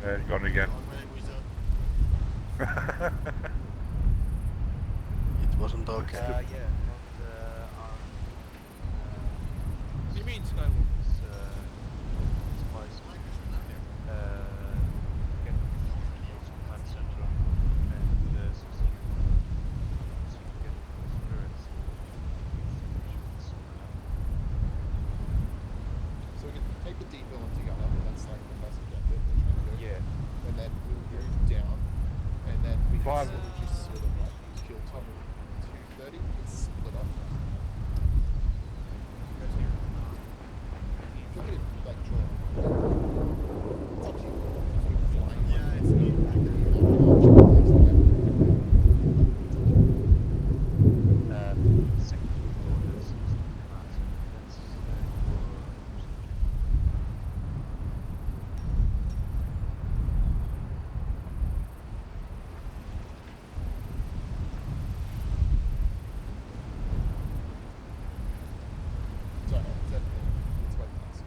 Gone again. It wasn't okay. Yeah, not on. What do you mean, Skywalker? Spice. Get close command center and so you get spirits situations. So we can take the deep villain together. That's like the first objective we're trying to do. Yeah. And then we'll move down. And then we can Five. sort of just sort of like kill Tom at 2:30 and split up. If you want me to like draw, it's up to you. If you're flying, Yeah, it's not Second orders using command center. That's your first objective. sorry, is that it's way past.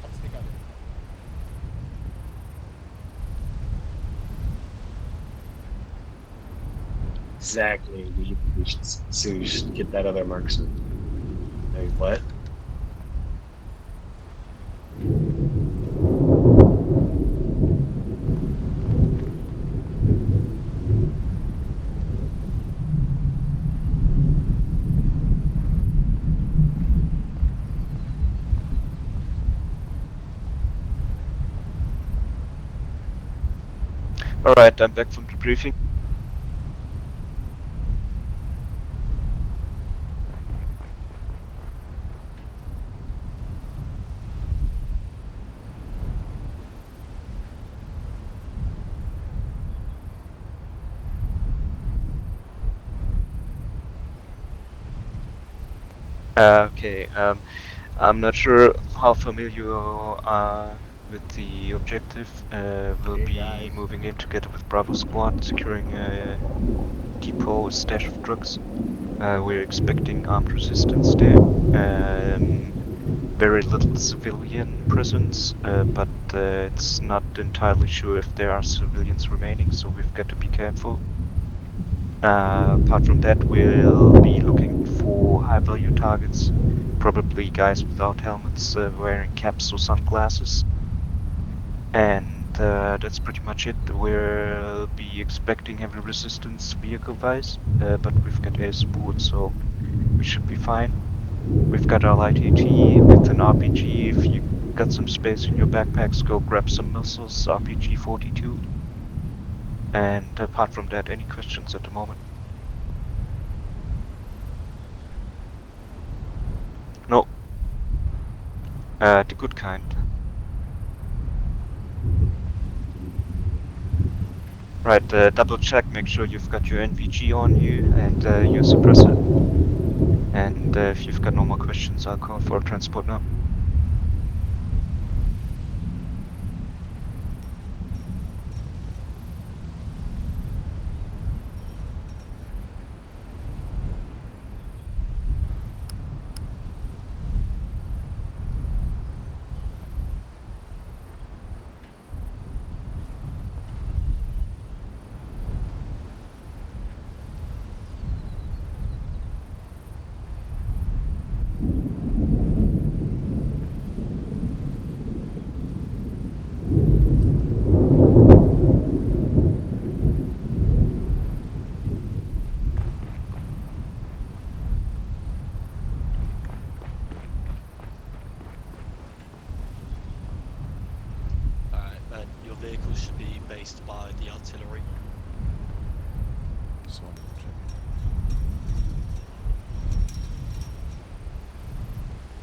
I just think I did. Exactly. We should get that other marksman. Wait, what? Alright, I'm back from the briefing. Okay, I'm not sure how familiar you are with the objective. We'll Hey, be guys. moving in together with Bravo Squad, securing a depot stash of drugs. We're expecting armed resistance there. Very little civilian presence, but it's not entirely sure if there are civilians remaining, so we've got to be careful. Apart from that, we'll be looking for high-value targets, probably guys without helmets, wearing caps or sunglasses. And that's pretty much it. We'll be expecting heavy resistance vehicle-wise, but we've got air support, so we should be fine. We've got our light AT with an RPG. If you got some space in your backpacks, go grab some missiles, RPG 42. And apart from that, any questions at the moment? No. The good kind. Right, double check, make sure you've got your NVG on you and your suppressor. And if you've got no more questions, I'll call for a transport now. Alright, then your vehicle should be based by the artillery. Just wanted to check.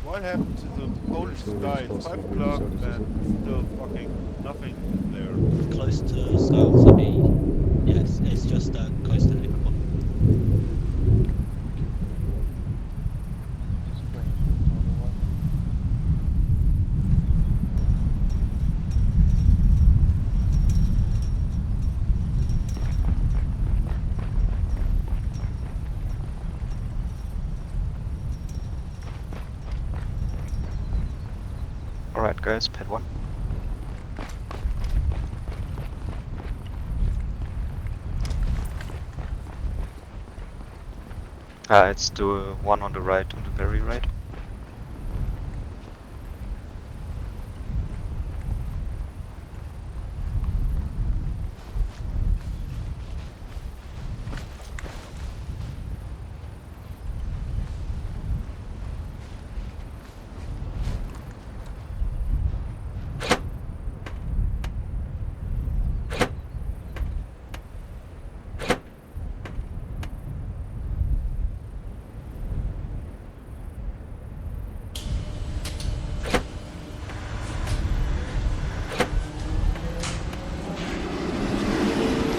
What happened to the Polish sky? It's 5 o'clock and still fucking nothing there. Close to Scout City. Yes, it's just close to Liverpool. Alright guys, pad 1. It's the one on the right, on the very right.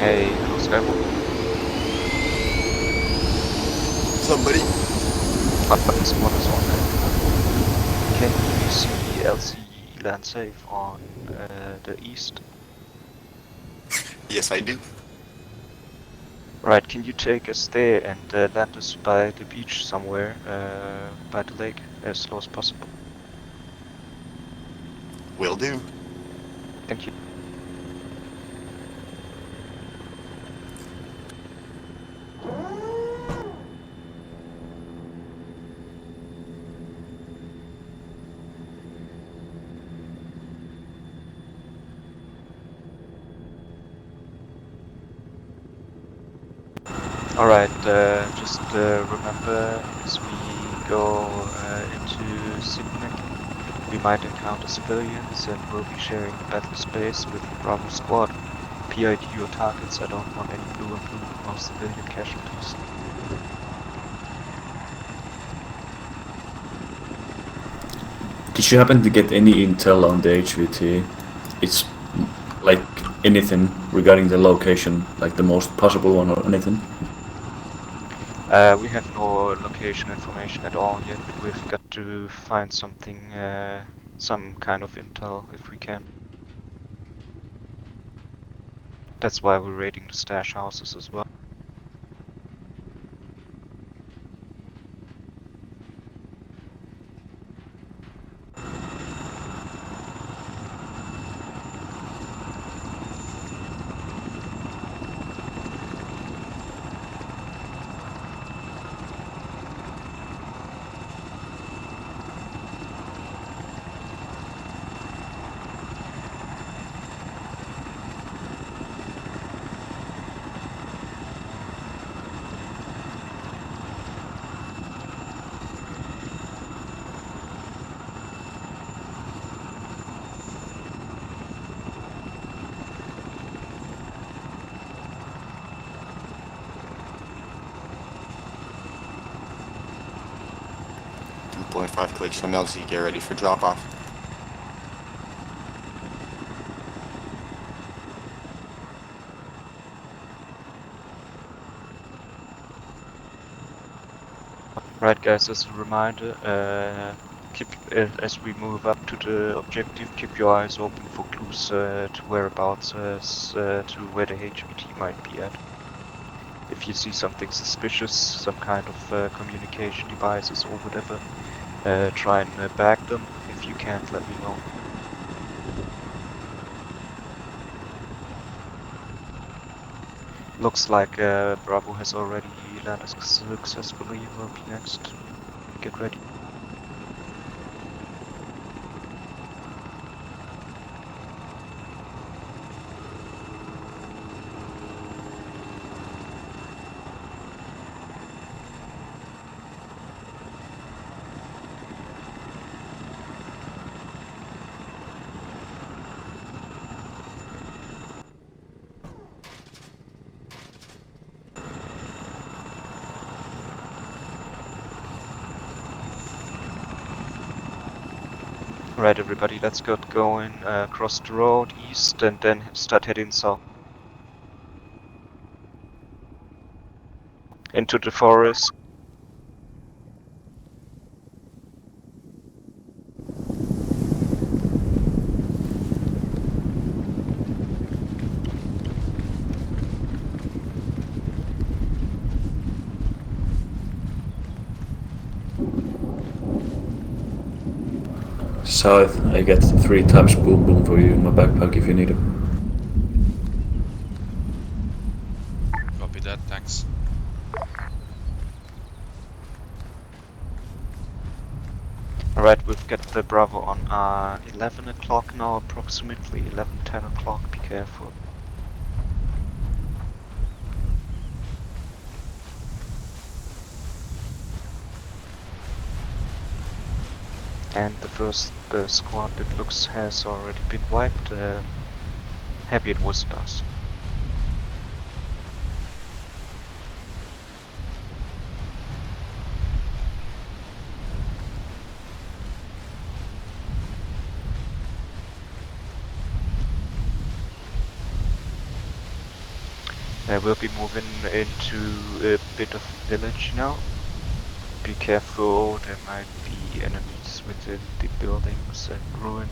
Hey, hello Skywalker. Somebody. But spawn is on. Can you see LC land safe on the east? Yes, I do. Right, can you take us there and land us by the beach somewhere, by the lake, as slow as possible? Will do. Thank you. Alright, just remember as we go into Sydney, we might encounter civilians and we'll be sharing the battle space with the Bravo squad. PID your targets, I don't want any blue and blue or civilian casualties. Did you happen to get any intel on the HVT? It's like anything regarding the location, like the most possible one or anything? We have no location information at all yet. We've got to find something, some kind of intel if we can. That's why we're raiding the stash houses as well. .5 clicks from LZ, get ready for drop off. Right guys, as a reminder, keep as we move up to the objective, keep your eyes open for clues to whereabouts as to where the HVT might be at. If you see something suspicious, some kind of communication devices or whatever, try and bag them. If you can't, let me know. Looks like Bravo has already landed successfully. Will be next. Get ready. Right, everybody, let's get going across the road east and then start heading south. Into the forest. South, I get 3 times boom boom for you in my backpack if you need it. Copy that, thanks. Alright, we've got the Bravo on 11 o'clock now, approximately 11:10 o'clock, be careful. And the first squad, it looks, has already been wiped. Happy it wasn't us. We'll be moving into a bit of village now. Be careful, there might be enemies within the buildings and ruin.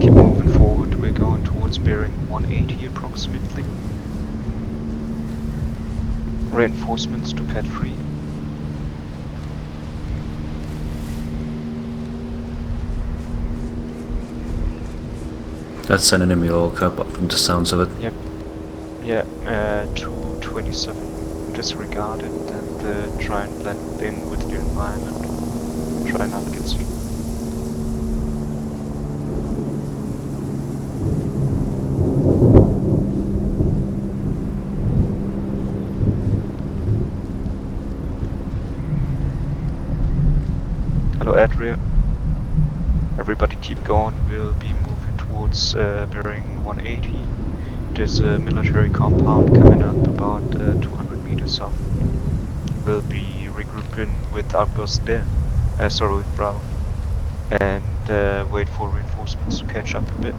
Keep moving forward, we're going towards bearing 180 approximately. Reinforcements to Cat 3. That's an enemy orca, but from the sounds of it. Yep. Yeah, 227. Disregard it and try and blend in with your environment. Try not to get seen. Hello, Adria. Everybody keep going. We'll be moving towards bearing 180. There's a military compound coming up about 200 meters off. We'll be regrouping with outpost there. Sorry, with Bravo. And wait for reinforcements to catch up a bit.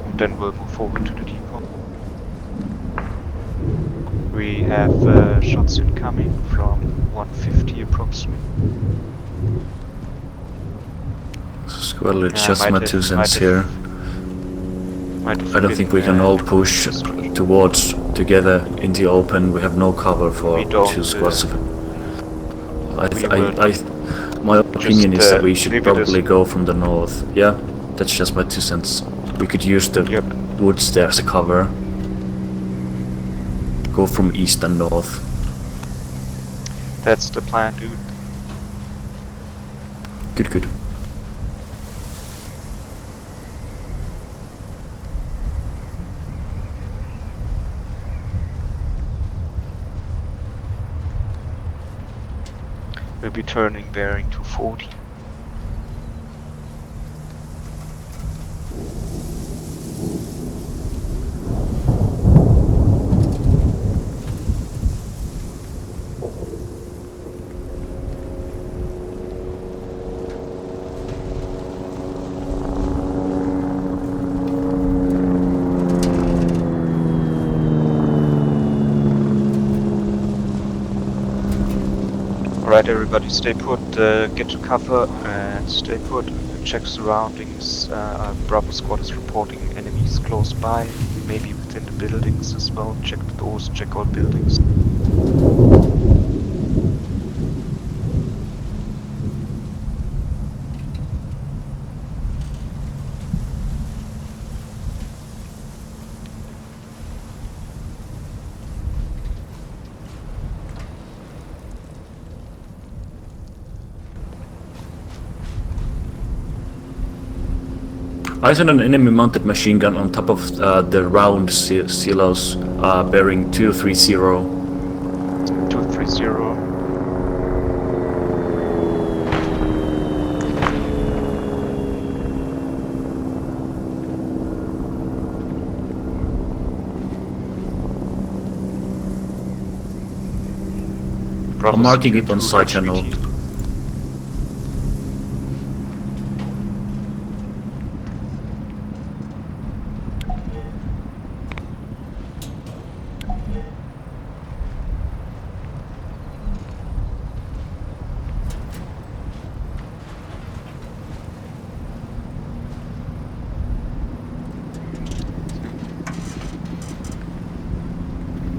And then we'll move forward to the depot. We have shots incoming from 150 approximately. Well, it's just my 2 cents here. I don't think we can all push towards together in the open. We have no cover for 2 squads of it. My opinion is that we should probably go from the north. Yeah, that's just my 2 cents. We could use the woods there as a cover. Go from east and north. That's the plan, dude. Good, good. We'll be turning bearing 240. Alright, everybody, stay put, get to cover and stay put, check surroundings. Bravo squad is reporting enemies close by, maybe within the buildings as well. Check the doors, check all buildings. I sent an enemy mounted machine gun on top of the round silos bearing 230. 230. I'm marking it on side channel.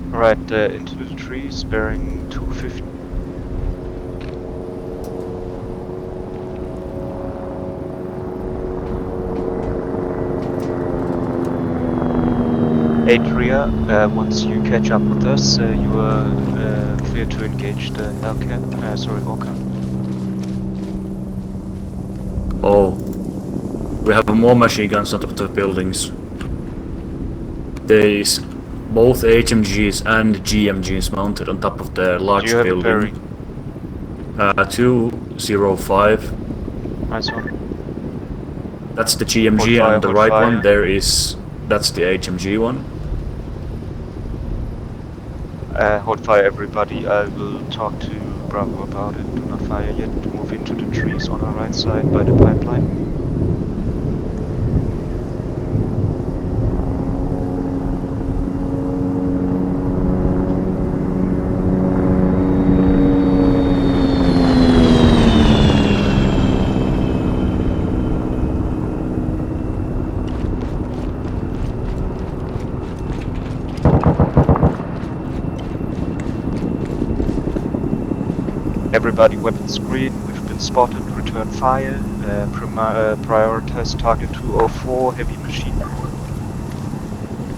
Right, into the trees, bearing 250. Adria, once you catch up with us, you are clear to engage the Orca. Oh, we have more machine guns on top of the buildings. There is both HMGs and GMGs mounted on top of the large Do you have building. a bearing? 205. Nice one. That's the GMG, Hold and the fire, right hold one fire. there is. That's the HMG one. Hold fire, everybody. I will talk to Bravo about it. Do not fire yet. Move into the trees on our right side by the pipeline. Everybody weapon screen, we've been spotted, return fire, prioritize target 204, heavy machine gun.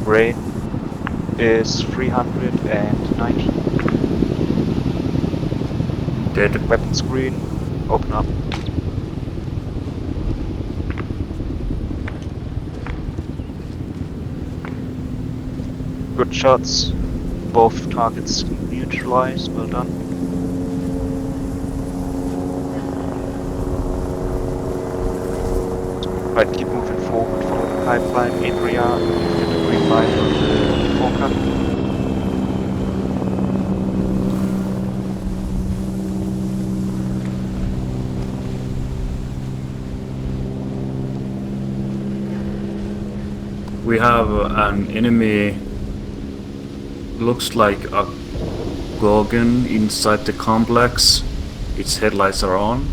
Rain is 390. Dead. Weapon screen, open up. Good shots, both targets neutralized, well done. Right, keep moving forward, follow the pipeline, Adria, get the green light on the Orca. We have an enemy, looks like a Gorgon inside the complex. Its headlights are on.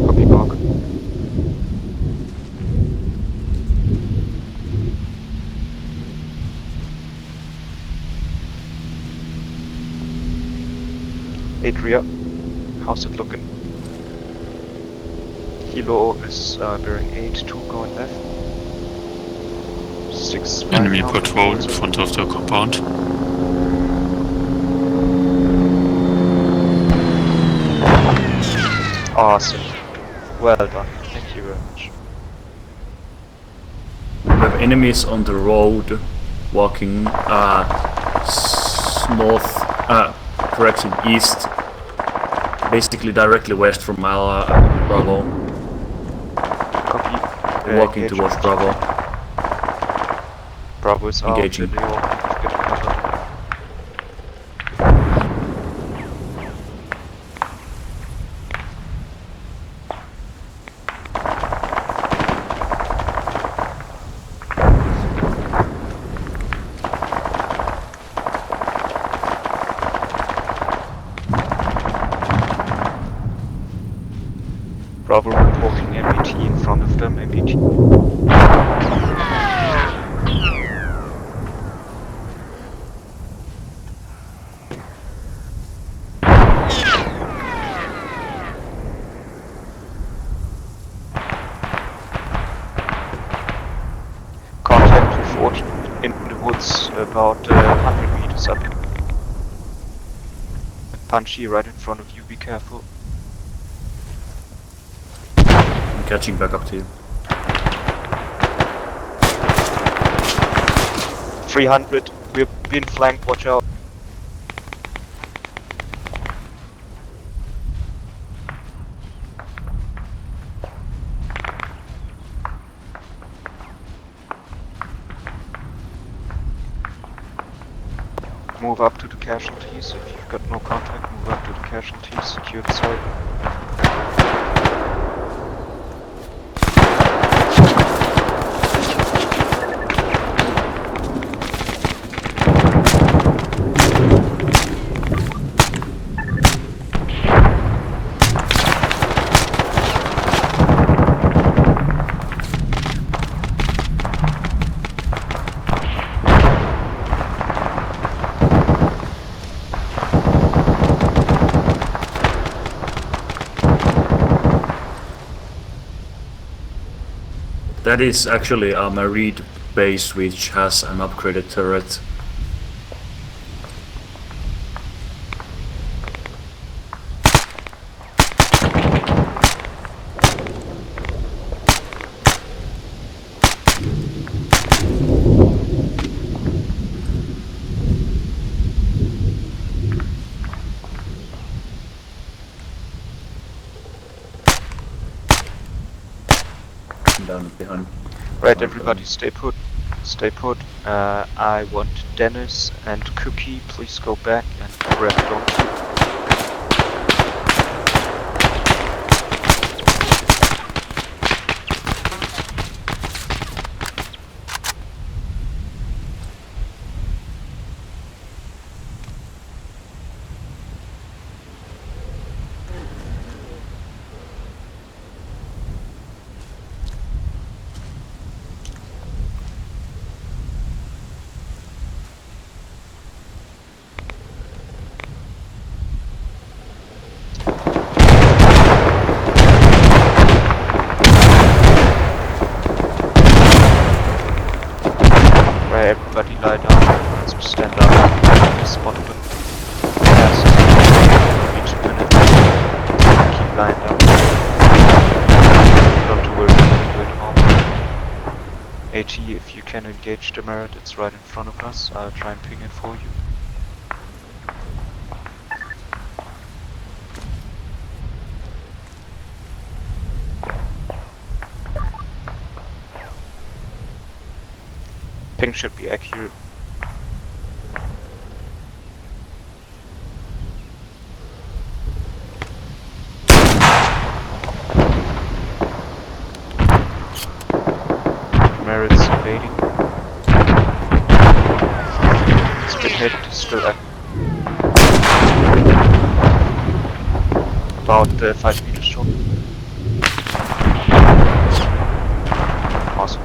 Copy, Gorgon. Adria, how's it looking? Kilo is bearing 8-2 going left. 6 Enemy patrol in front of the compound. Awesome. Well done. Thank you very much. We have enemies on the road walking east, basically directly west from Bravo. Copy. Walking Engage. towards Bravo. Bravo is out. Engaging. Get covered. Bravo reporting MBT in front of them, MBT. Contact fort in the woods about 100 meters up. Punchy right in front of you, be careful. I'm catching back up to you. 300. We're being flanked, watch out. Move up to the casualties. If you've got no contact, move up to the casualties. Secure the site. That is actually a marine base which has an upgraded turret. Down behind. Right, everybody stay put. Stay put. I want Dennis and Cookie, please go back and grab Donkey. Everybody lie down, let's stand up, spot them. Yes, each minute. Keep lying down. Don't worry, do it all. AT, if you can engage the merit, it's right in front of us. I'll try and ping it for you. Ping should be accurate. Merit's evading. It's been hit, still active. About 5 meters short. Awesome.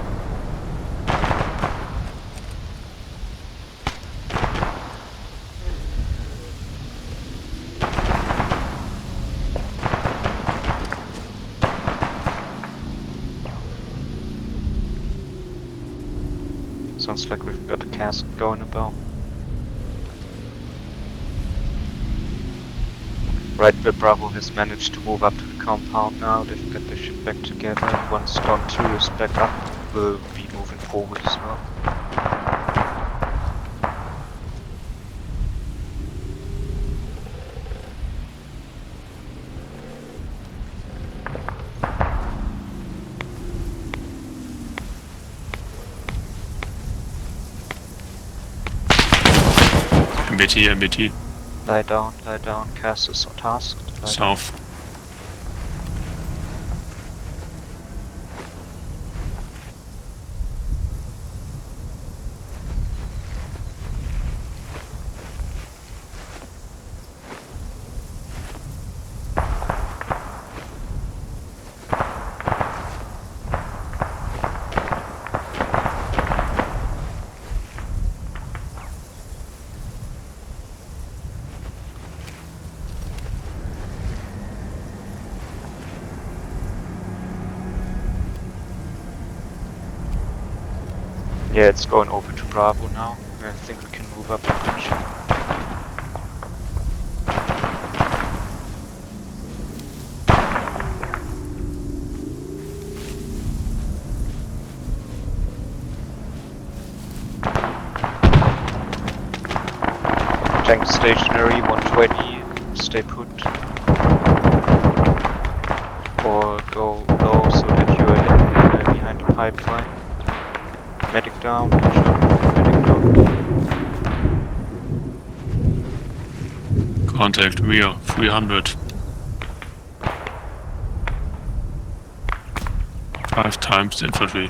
Sounds like we've got a cask going about. Right, but Bravo has managed to move up to the compound now. They've got their shit back together. Once Storm 2 is back up, we'll be moving forward as well. MBT. Lie down, cast is tasked. South. Yeah, it's going over to Bravo now. I think we can move up the bridge. Tank stationary, 120, stay put. Or go low so that you're behind the pipeline. Medic down, medic down. Contact rear, 300. 5 times infantry.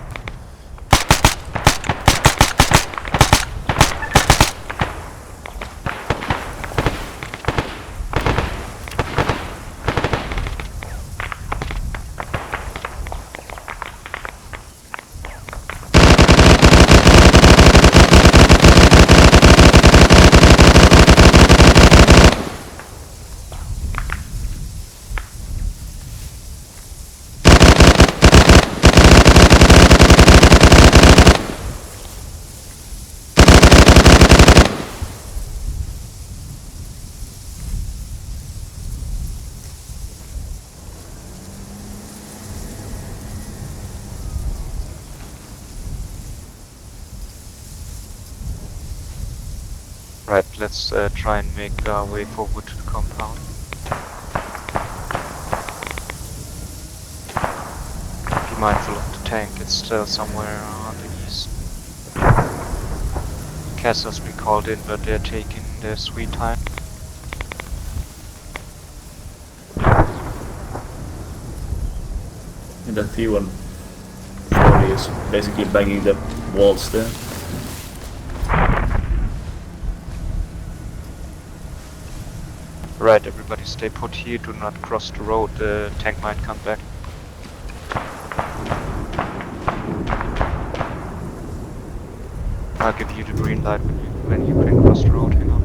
Right, let's try and make our way forward to the compound. Be mindful of the tank, it's still somewhere on the east. Castle's been called in, but they're taking their sweet time. And the T-140 is basically banging the walls there. Right, everybody stay put here, do not cross the road, the tank might come back. I'll give you the green light when you can cross the road, hang on.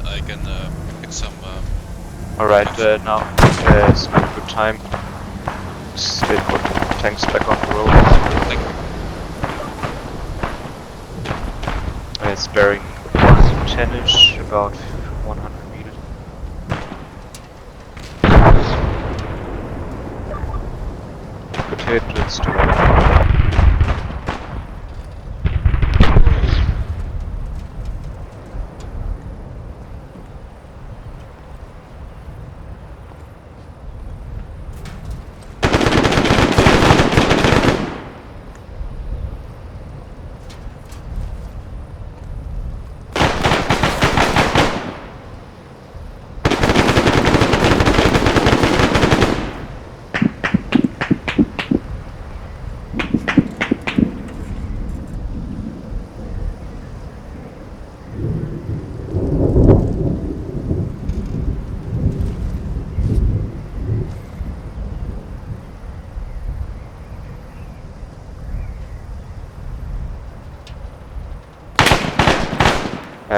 I can pick some... Alright, now it's not a good time. Stay put, tanks back on the road. Thank you. It's bearing 110-ish, about 100 meters. Good hit, let's do it.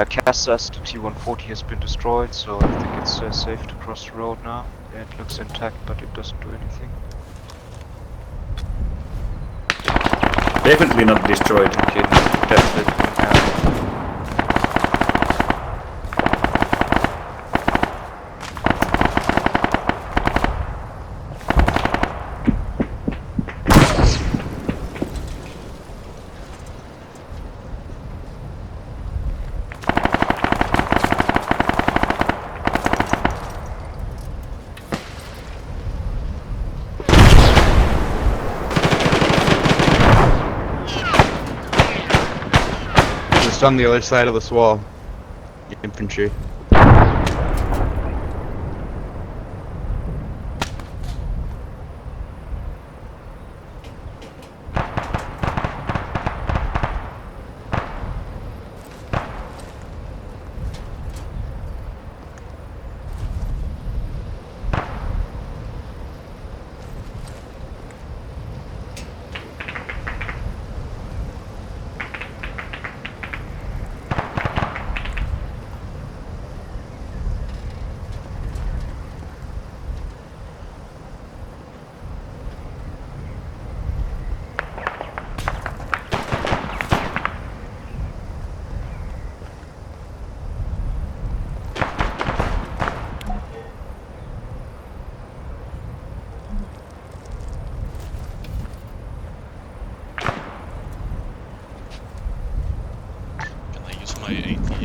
Cast says the T-140 has been destroyed, so I think it's safe to cross the road now. Yeah, it looks intact, but it doesn't do anything. Definitely not destroyed. Okay, definitely. On the other side of this wall. Infantry.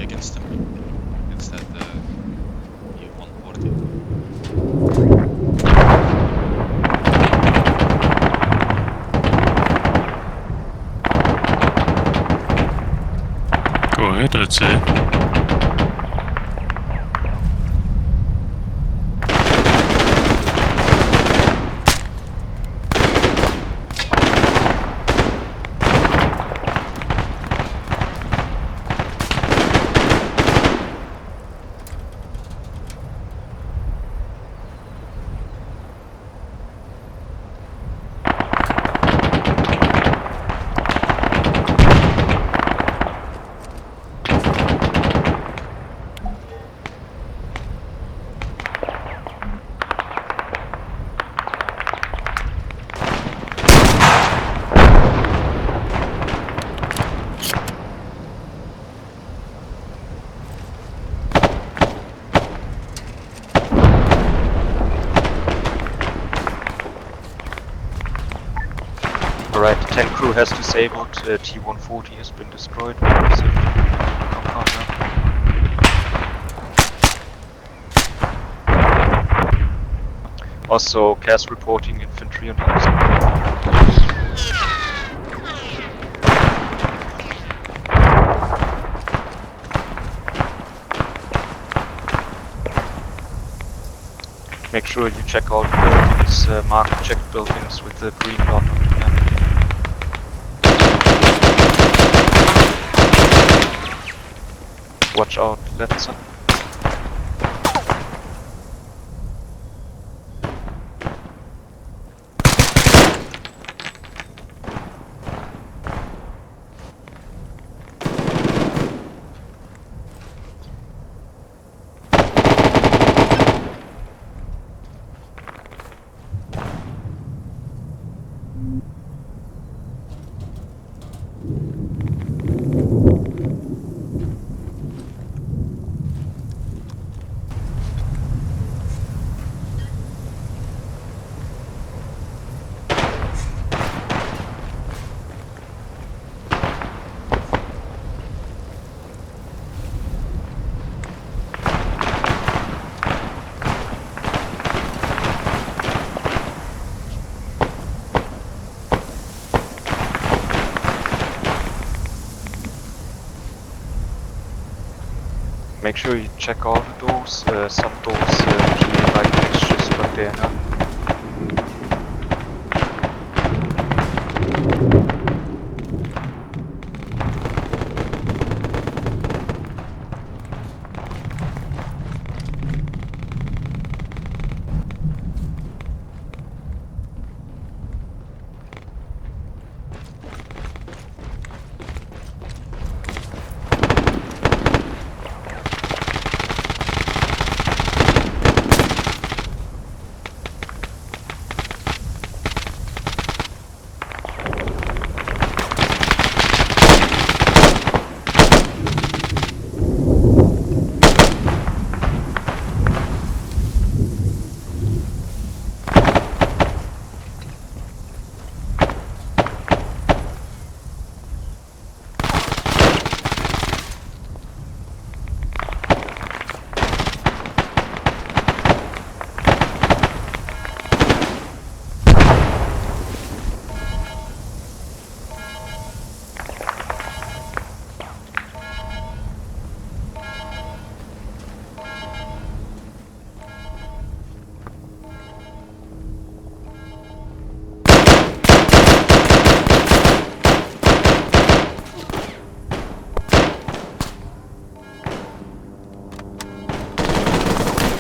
against them. Instead, U-140. Go ahead, I'd say. Alright, the tank crew has disabled, T-140 has been destroyed. Compound now. Also, CAS reporting infantry on the east. Make sure you check all the buildings, mark checked buildings with the green dot on the map. Watch out, left side. Make sure you check all the doors, some doors usually like fixtures, but they're not.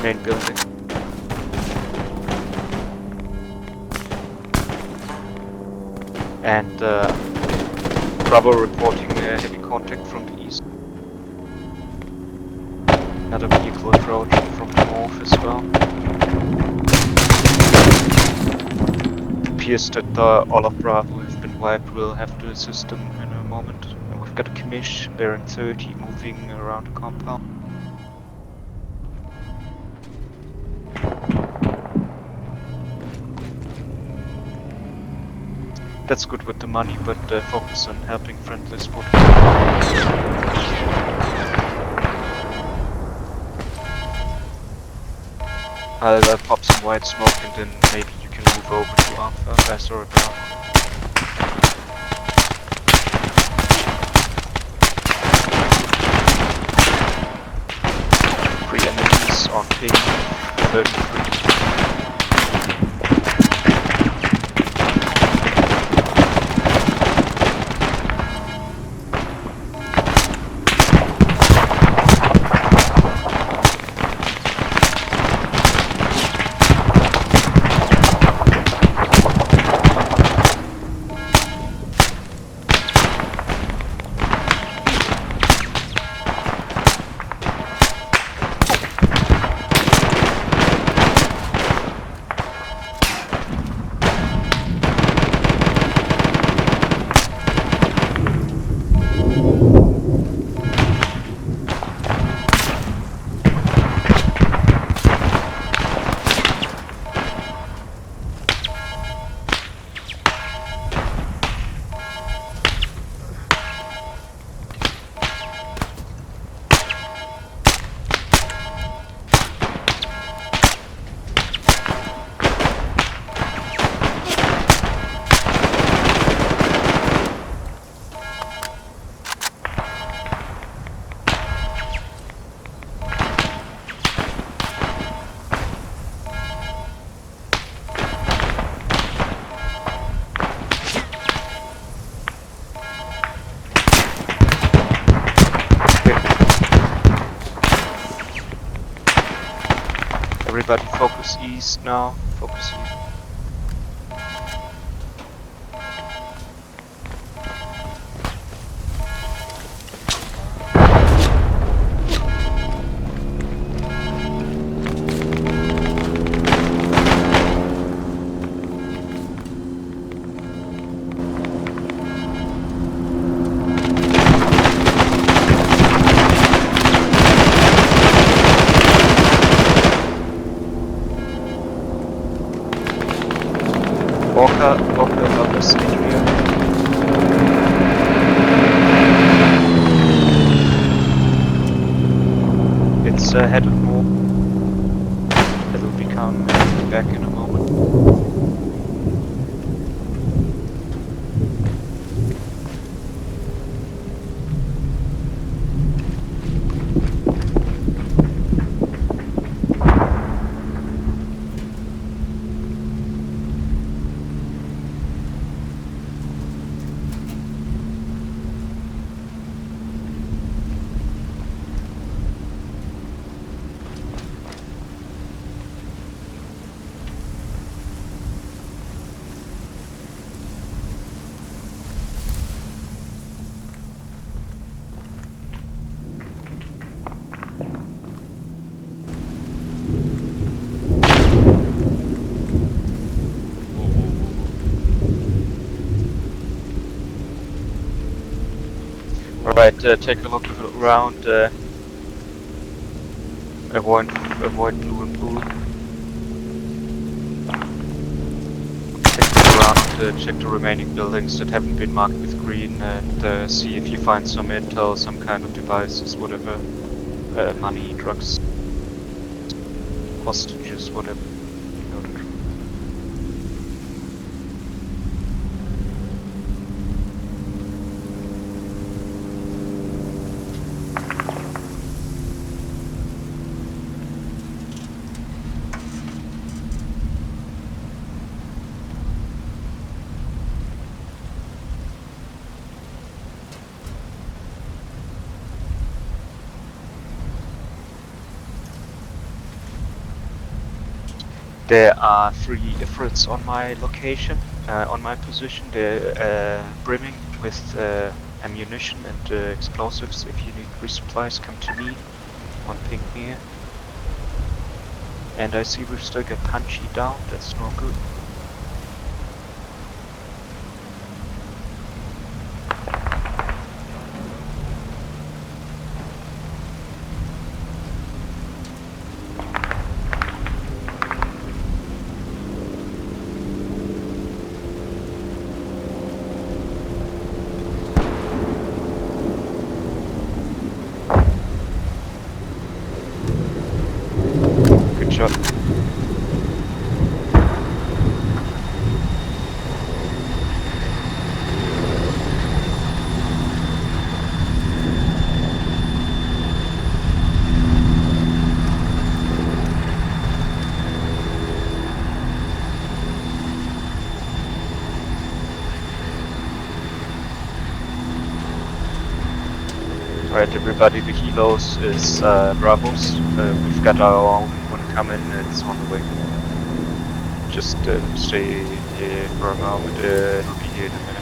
Main building. And Bravo reporting heavy contact from the east. Another vehicle approaching from the north as well. It appears that all of Bravo have been wiped. We'll have to assist them in a moment. And we've got a commish, they're in 30, moving around the compound. That's good with the money, but focus on helping friendlies. I'll pop some white smoke and then maybe you can move over to Alpha. Sorry, Brown. Three enemies on ping 33. Everybody focus east now. Focus east. Walker above us, Adrian. It's headed north. It'll become back in a moment. Alright, take a look around, avoid blue and blue. Take a look around, check the remaining buildings that haven't been marked with green and see if you find some intel, some kind of devices, whatever, money, drugs, hostages, whatever. There are 3 Ifrits on my location, on my position. They're brimming with ammunition and explosives. If you need resupplies, come to me on ping here. And I see we've still got Punchy down, that's no good. shot. Alright everybody, the helos is Bravos. We've got our own one coming, it's on the way. Just stay here for a moment, it'll be here in a minute.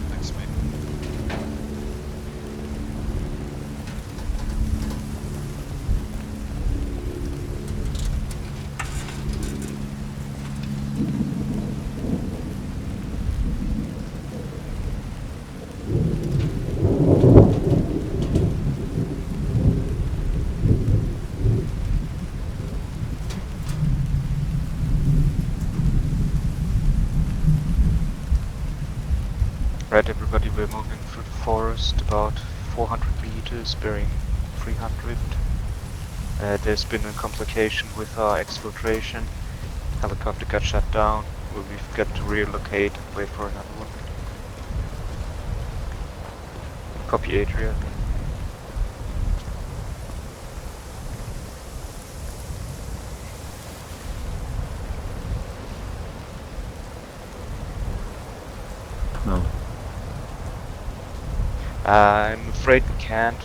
Thanks, mate. Right everybody, we're moving through the forest about 400 meters, bearing 300. There's been a complication with our exfiltration. Helicopter got shut down. We've got to relocate and wait for another one. Copy, Adria. No. I'm afraid we can't,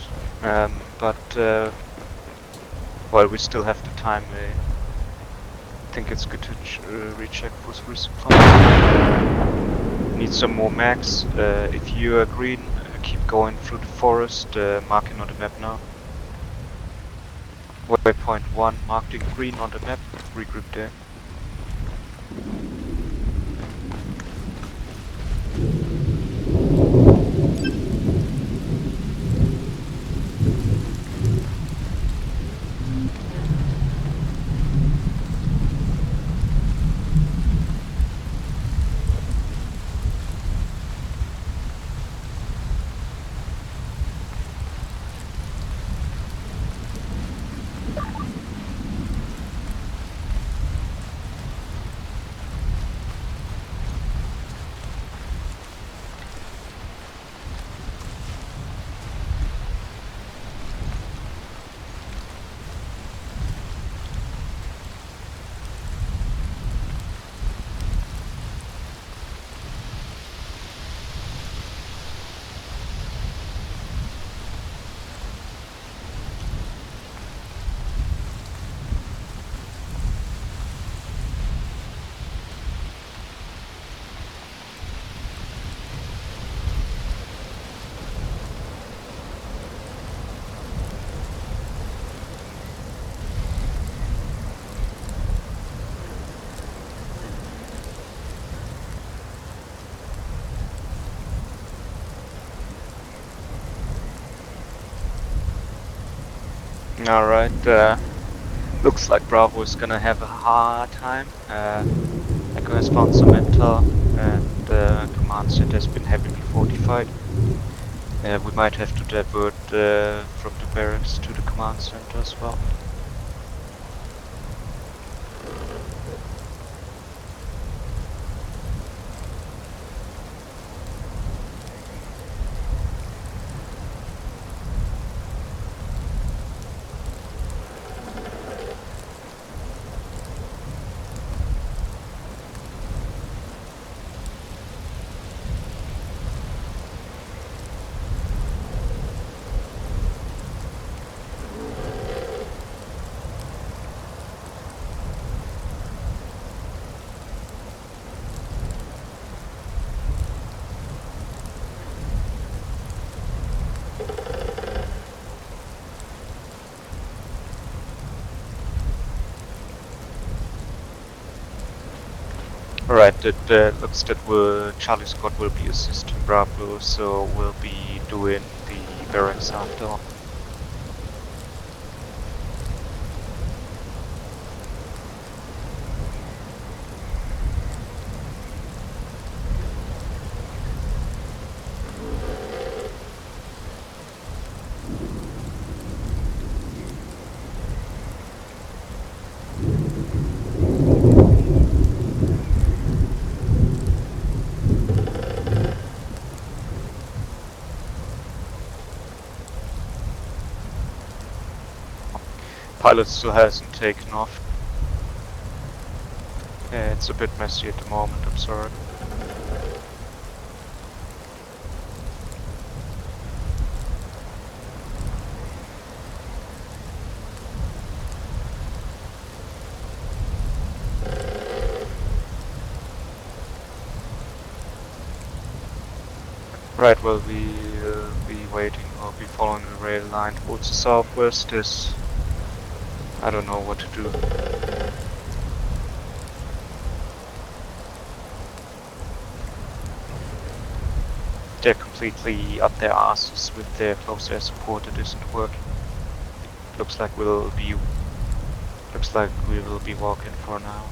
but well, we still have the time. I think it's good to recheck for resupply. Need some more max. If you are green, keep going through the forest, marking on the map now. Waypoint 1 marked in green on the map, regroup there. Alright, looks like Bravo is gonna have a hard time. Echo has found some intel and command center has been heavily fortified. We might have to divert from the barracks to the command center as well. Alright, it looks that Charlie Scott will be assisting Bravo, so we'll be doing the barracks after all. Pilot still hasn't taken off. Yeah, it's a bit messy at the moment, I'm sorry. Right, well, we'll be waiting, we'll be following the rail line towards the southwest. I don't know what to do. They're completely up their asses with their close air support. It isn't working. Looks like we will be walking for now.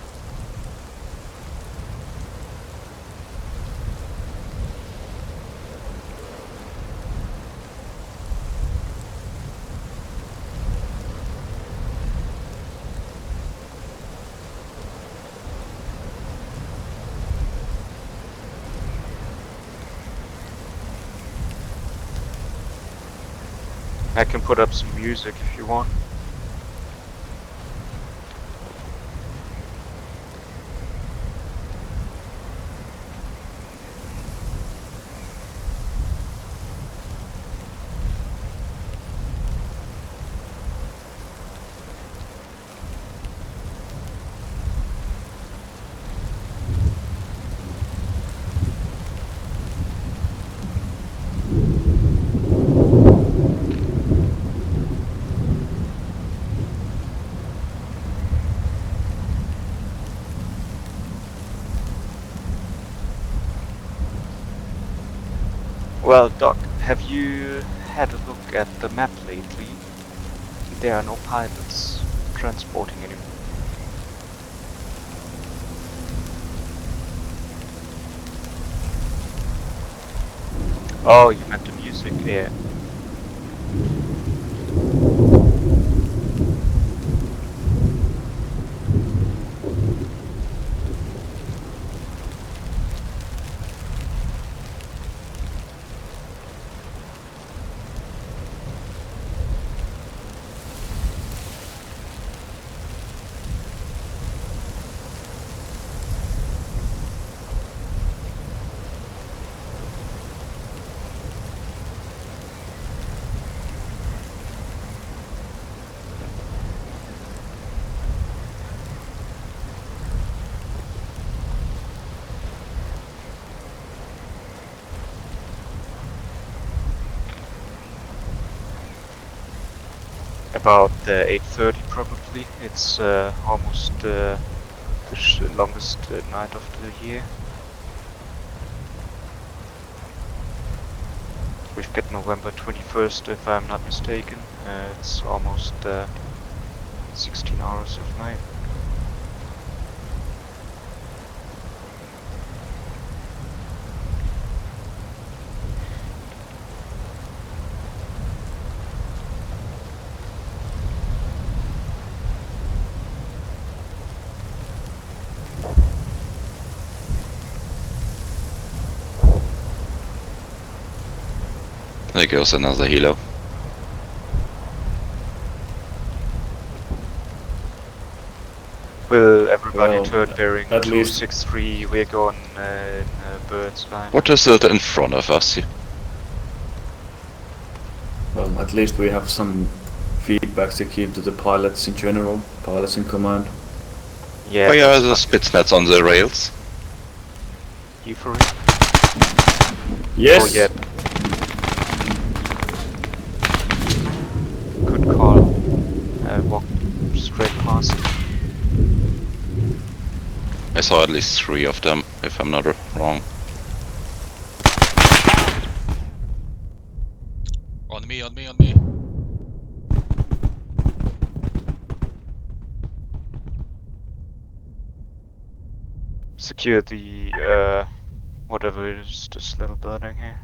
I can put up some music if you want. Well, Doc, have you had a look at the map lately? There are no pilots transporting anymore. Oh, you meant the music, yeah. About 8:30 probably. It's almost the longest night of the year. We've got November 21st, if I'm not mistaken. It's almost 16 hours of night. There goes another helo. Will everybody Well, turn bearing at least 263? We're going in Bird's line. What is it in front of us here? well, at least we have some feedback to keep to the pilots in general, pilots in command. Yeah. Why are the Spitznets on the rails? Ifrit? Yes. Oh yeah. Good call. Walk straight past. I saw at least 3 of them, if I'm not wrong. On me, on me, on me. Secure the, whatever it is, this little building here.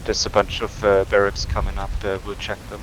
There's a bunch of barracks coming up, we'll check them.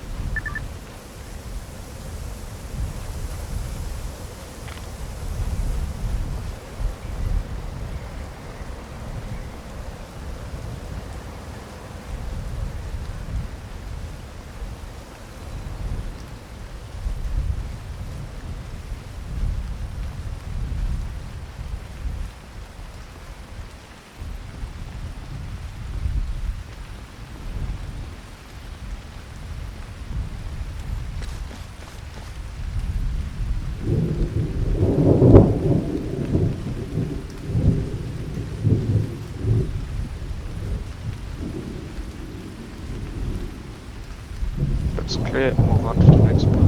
That's clear, move on to the next one.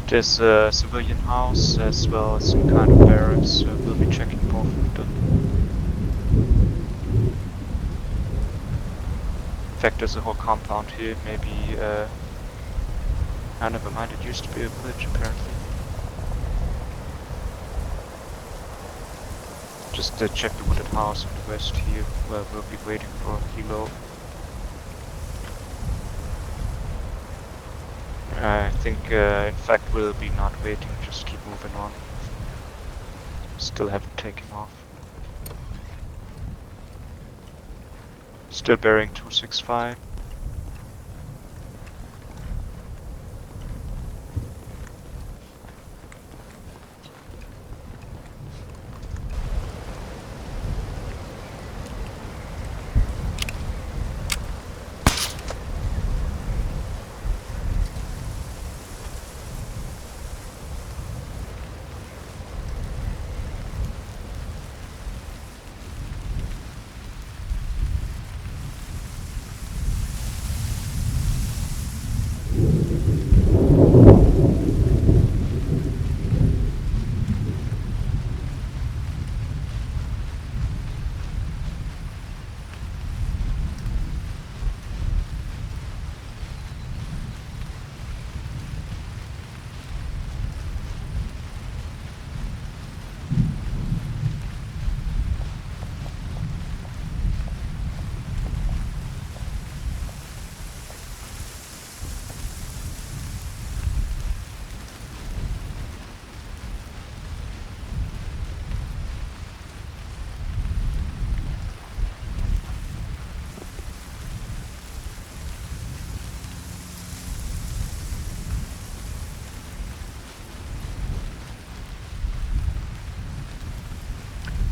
There's a civilian house as well as some kind of barracks, so we'll be checking both of them. In fact, there's a whole compound here, maybe, oh, never mind, it used to be a village apparently. Just check the wooded house on the west here, where we'll be waiting for helo. I think, in fact, we'll be not waiting, just keep moving on. Still haven't taken off. Still bearing 265.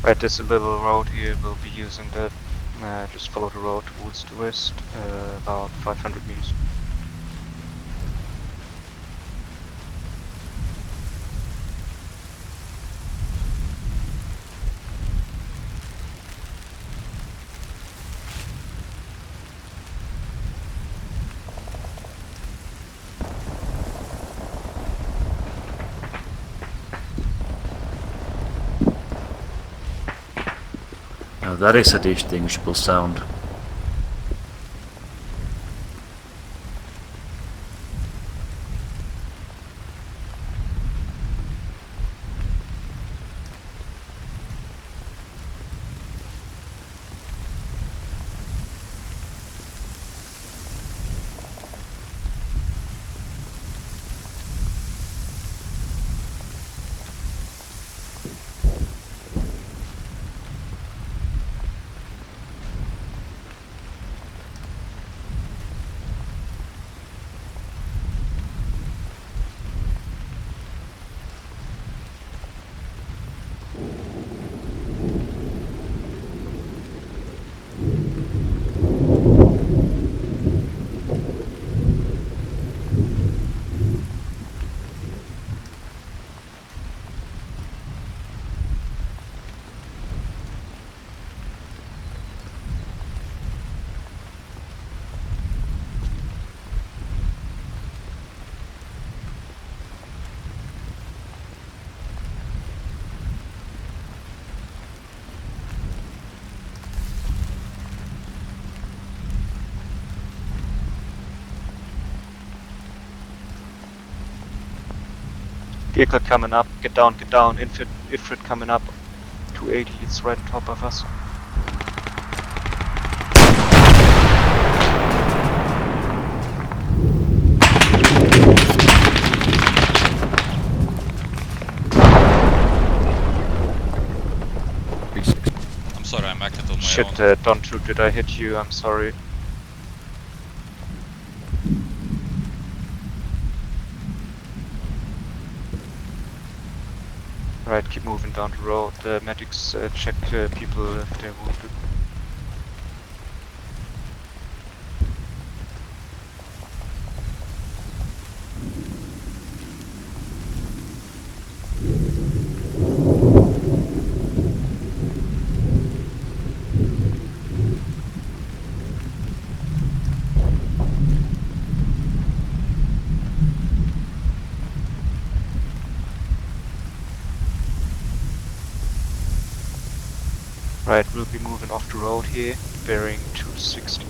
Right, there's a little road here, we'll be using that. Just follow the road towards the west, about 500 meters. Now that is a distinguishable sound. Vehicle coming up, get down, Ifrit coming up, 280, it's right on top of us. I'm sorry, I'm acting on my Shit, own. Donchu, did I hit you? I'm sorry. Right, keep moving down the road. Medics check people if they're wounded. Right, we'll be moving off the road here, bearing 260.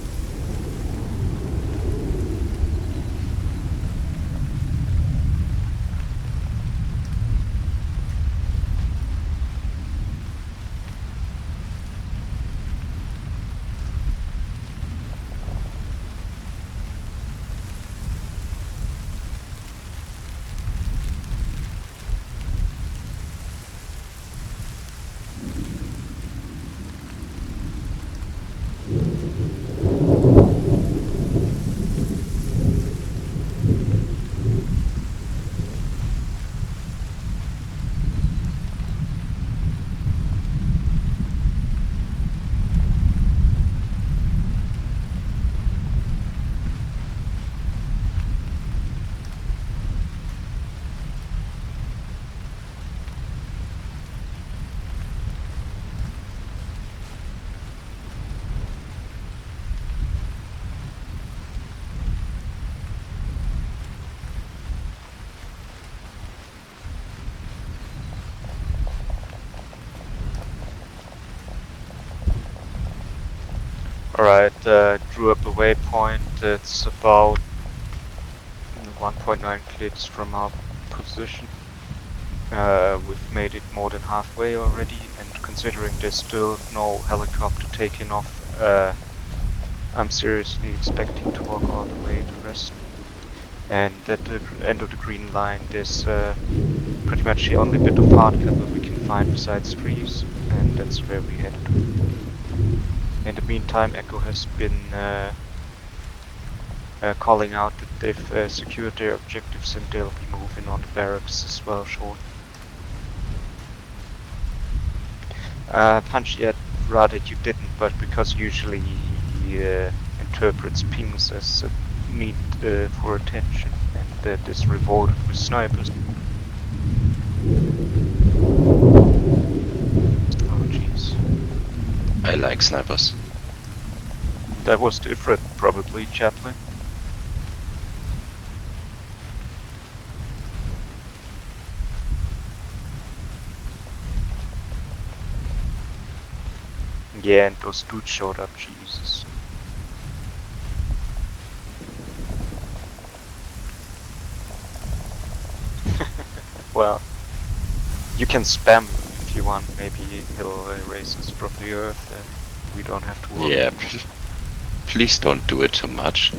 Alright, drew up a waypoint. It's about 1.9 clicks from our position. We've made it more than halfway already, and considering there's still no helicopter taking off, I'm seriously expecting to walk all the way to rest. And at the end of the green line, there's pretty much the only bit of hard cover we can find besides trees, and that's where we head to. In the meantime, Echo has been calling out that they've secured their objectives and they'll be moving on to barracks as well shortly. Punchy, I'd rather you didn't, but because usually he interprets pings as a need for attention, and that is rewarded with snipers. Oh jeez. I like snipers. That was the Ifrit, probably, Chaplain. Yeah, and those dudes showed up, Jesus. Well, you can spam if you want, maybe he'll erase us from the earth and we don't have to worry. Yeah, please don't do it too much.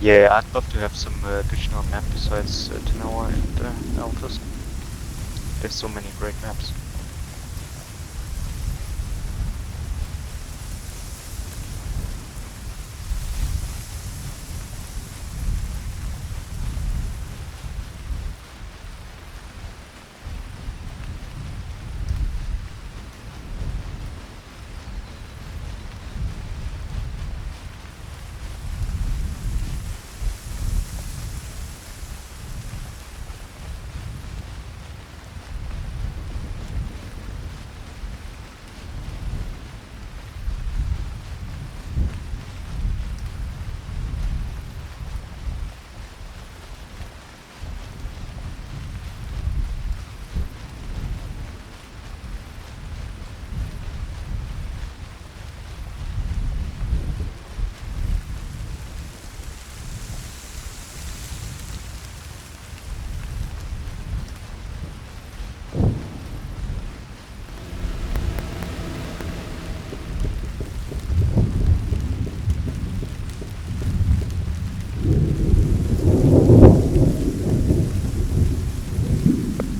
Yeah, I'd love to have some additional map besides Tanoa and Altus. There's so many great maps.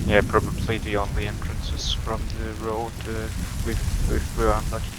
Yeah, probably the only entrances from the road if we're unlucky.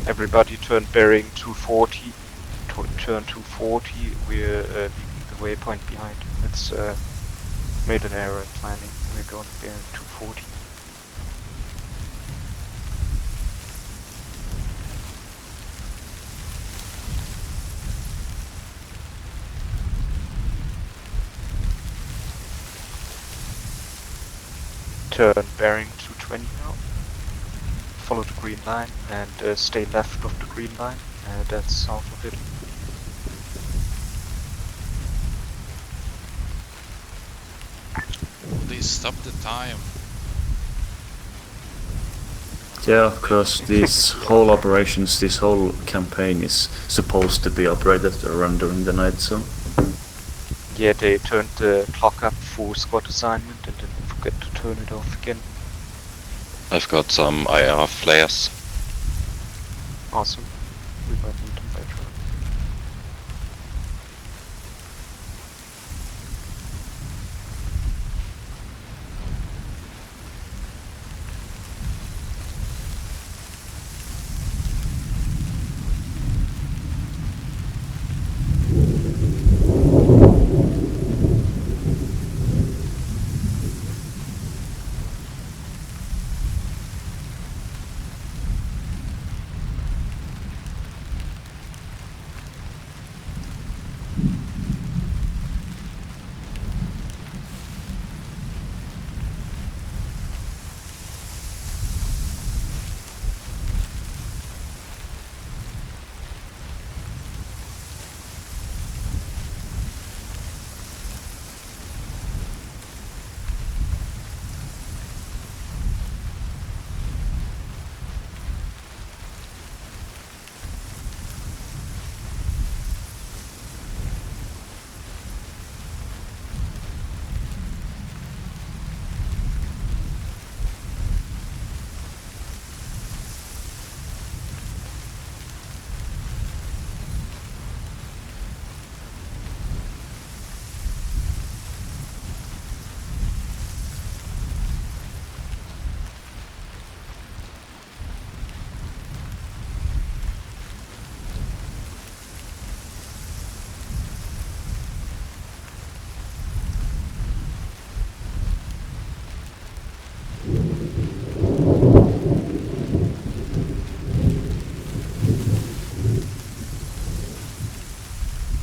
Everybody turn bearing 240. Turn 240. We're leaving the waypoint behind. It's made an error in planning. We're going bearing 240. Turn bearing 220 now. Follow the green line and stay left of the green line. That's south of it. Please stop the time. Yeah, of course, this whole operations, this whole campaign is supposed to be operated or run during the night, so... Yeah, they turned the clock up for squad assignment and didn't forget to turn it off again. I've got some IR flares. Awesome. We might need them later.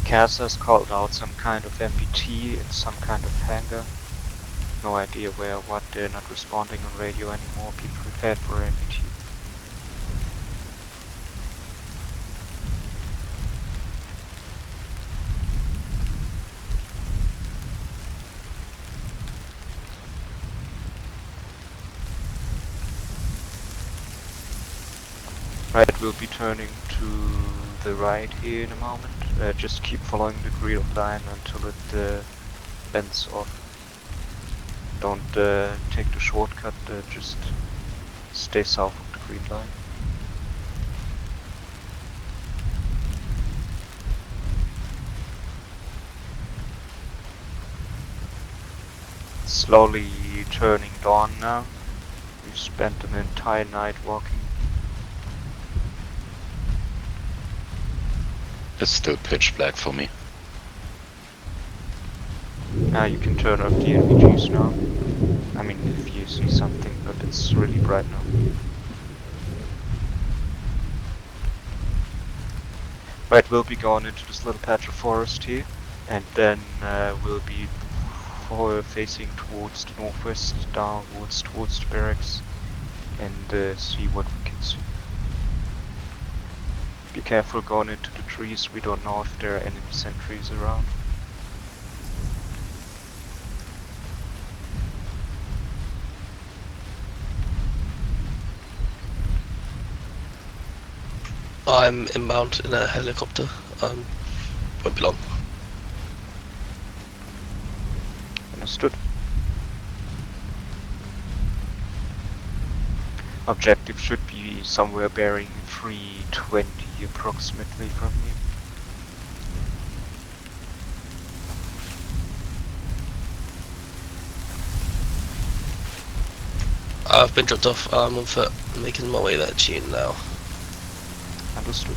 Cas has called out some kind of MPT in some kind of hangar. No idea where or what, they're not responding on radio anymore. Be prepared for MPT. Right, we'll be turning to the right here in a moment. Just keep following the green line until it bends off. Don't take the shortcut, just stay south of the green line. Slowly turning dawn now. We've spent an entire night walking. It's still pitch black for me. Now you can turn off the NVGs now. I mean, if you see something, but it's really bright now. Right, we'll be going into this little patch of forest here, and then we'll be facing towards the northwest, downwards towards the barracks, and see what we can see. Be careful going into the trees, we don't know if there are enemy sentries around. I'm inbound in a helicopter. Won't be long. Understood. Objective should be somewhere bearing 320 approximately from you. I've been dropped off. I'm on foot. I'm making my way there to you now. Understood.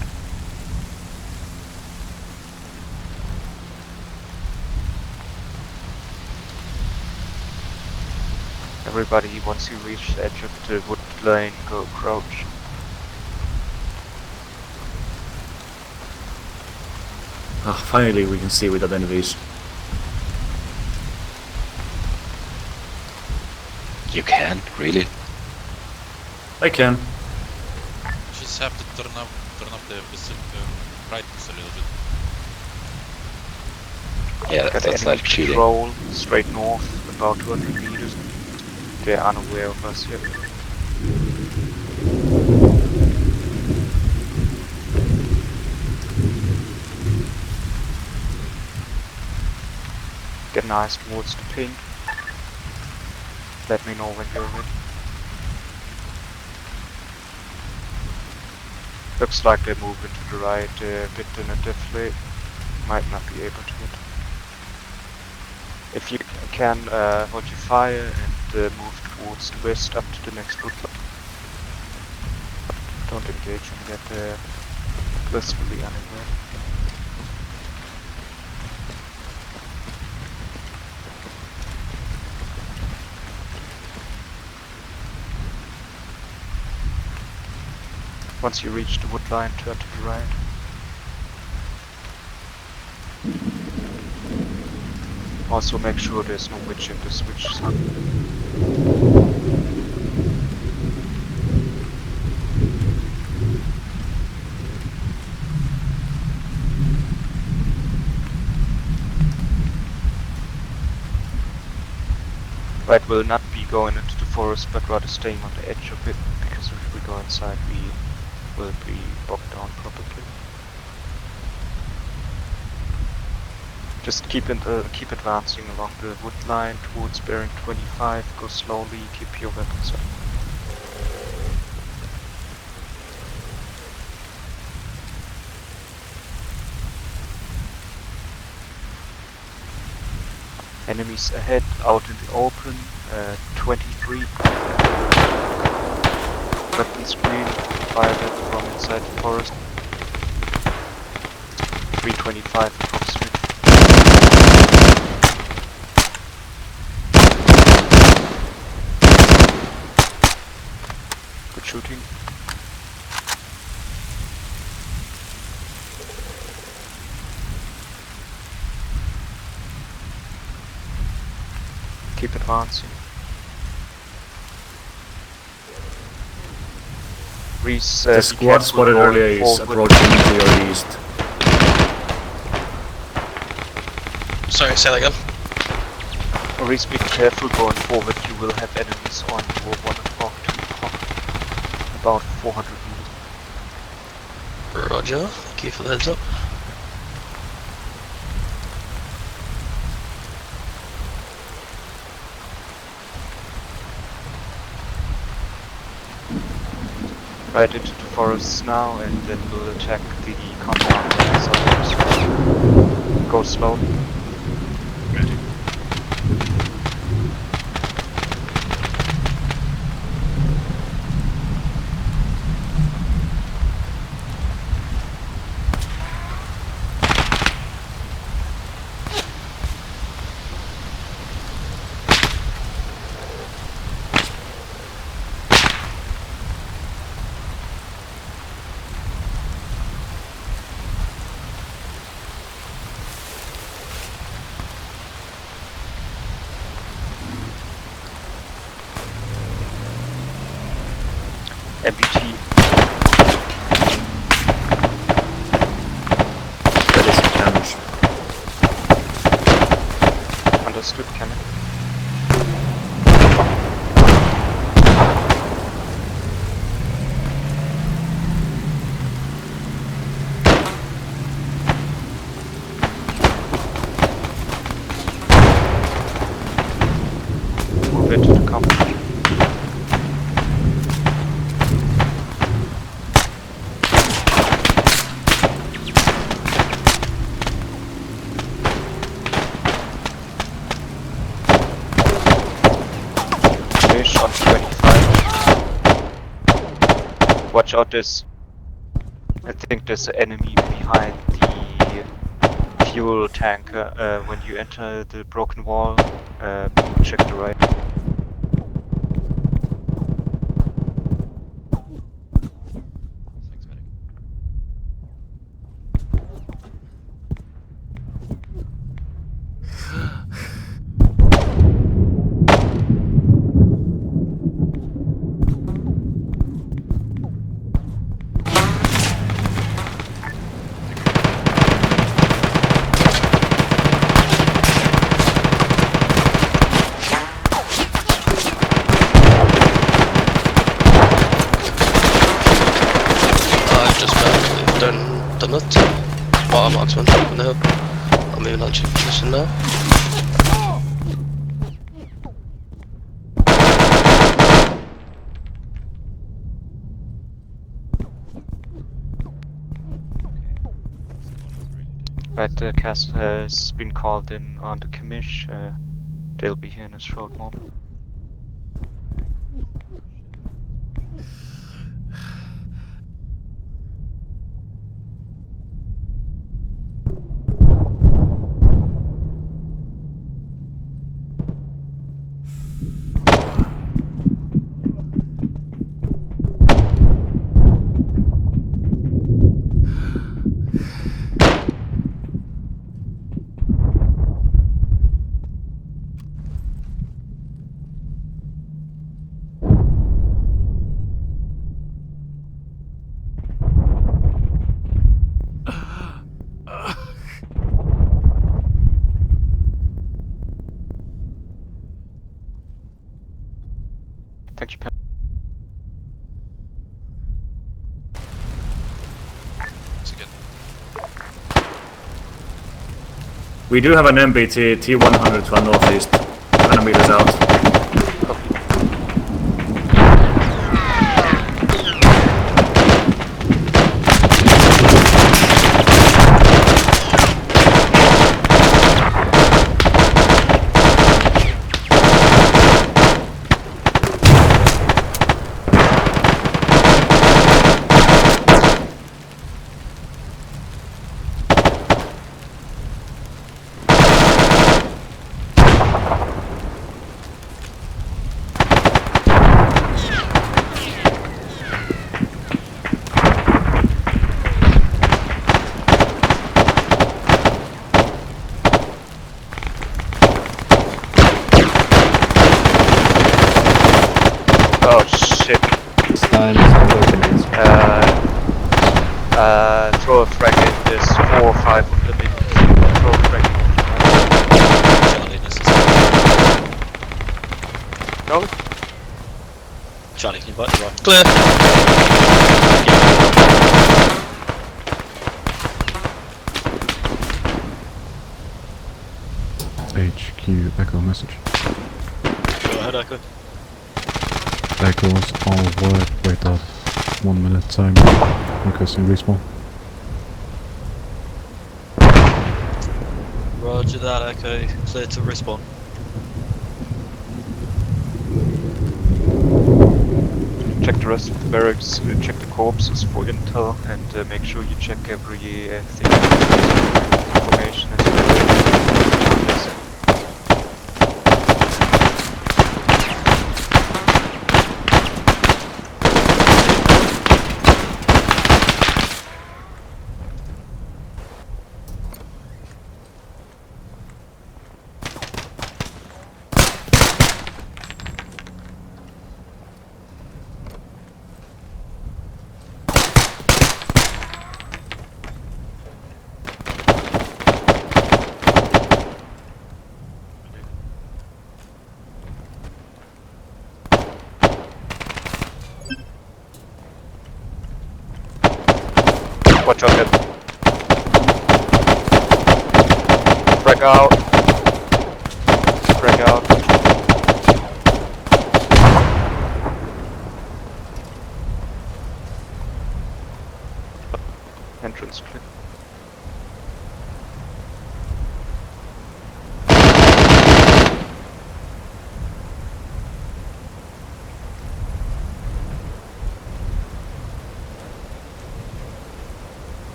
Everybody, once you reach the edge of the wood line, go crouch. Ah, finally we can see without enemies. You can? Really? I can. Just have to turn up the brightness a little bit. Yeah, Got that's enemy like cheating. patrol straight north, about 200 meters. They're unaware of us yet. Get nice towards the pink. Let me know when you're ready. Looks like they're moving to the right a bit tentatively. Might not be able to hit. If you can, hold your fire and move towards the west up to the next woodline. Don't engage and get blissfully unaware. Once you reach the wood line, turn to the right. Also make sure there's no witch in the switch sun. Right, we'll not be going into the forest, but rather staying on the edge of it, because if we go inside we will be bogged down probably. Just keep advancing along the wood line towards bearing 25, go slowly, keep your weapons up. Enemies ahead, out in the open, 23. Weapon screen, fire that from inside the forest. 325 approximately. Good shooting. Keep advancing. Reese, the squad spotted earlier is approaching to your east. Sorry, say that again. Reese, be careful going forward, you will have enemies on your 1 o'clock, 2 o'clock, about 400 meters. Roger. Thank you for the heads up. Right into the forests now, and then we'll attack the compound on the side. Go slow. Ready. MBT. That is a challenge. Understood, Canon. Move into the compound. On 25. Watch out, I think there's an enemy behind the fuel tanker. When you enter the broken wall, check the right. Thanks, medic. Done it. Bottom marksman on the hill. I'm moving on to position now. Right, the cast has been called in on the commish. They'll be here in a short moment. Thank you, Pat. We do have an MBT T100 to our northeast, 100 meters out. Oh shit. Throw a frag in. There's 4 or 5 of them in. Throw a frag in. Charlie, this is... No? Charlie, can you bite the right? Clear. Can you echo a message? Go ahead, Echo. Echoes all work. Wait up. 1 minute time. Requesting respawn. Roger that, Echo. Clear to respawn. Check the rest of the barracks, check the corpses for intel, and make sure you check everything information. Watch out, head. Frag out. Frag out. Entrance clear.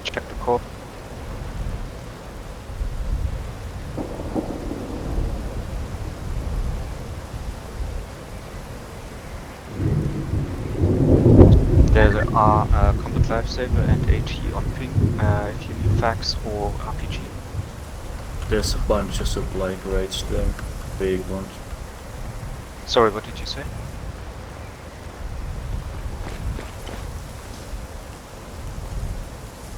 Check the code. There's a combat lifesaver and AT on ping if you need fax or RPG. There's a bunch of supply crates there, big ones. Sorry, what did you say?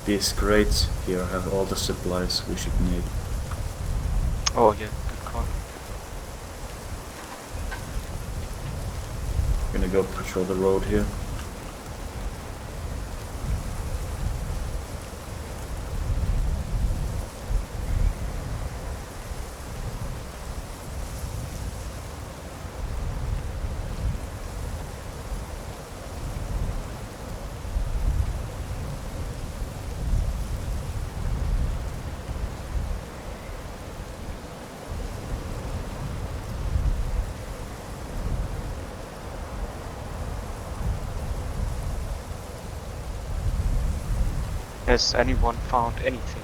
These crates here have all the supplies we should need. Oh yeah, good call. Gonna go patrol the road here. Has anyone found anything?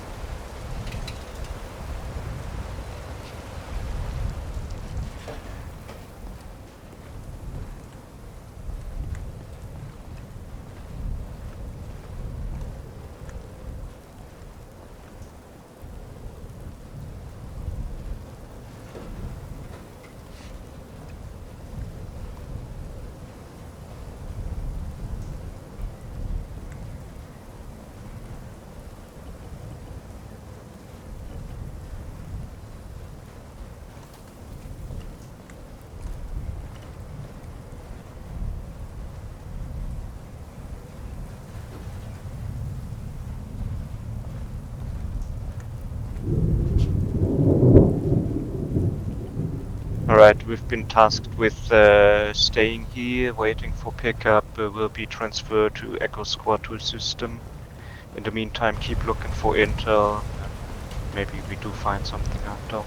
Alright, we've been tasked with staying here, waiting for pickup. Will be transferred to Echo Squad 2 system. In the meantime, keep looking for intel. Maybe we do find something out though.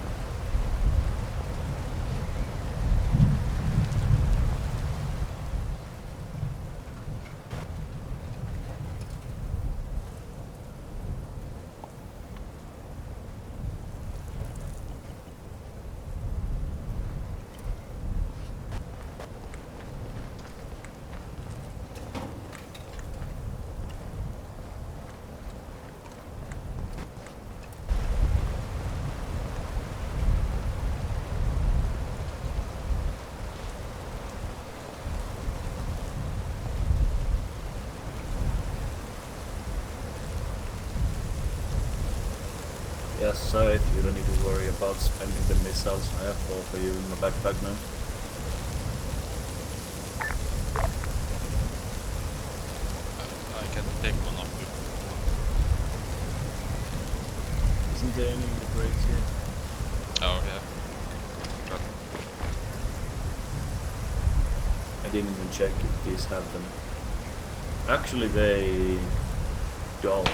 Yes, side, you don't need to worry about spending the missiles. I have all for you in my backpack now. I can take one of you. didn't even check if these have them. Actually, they don't.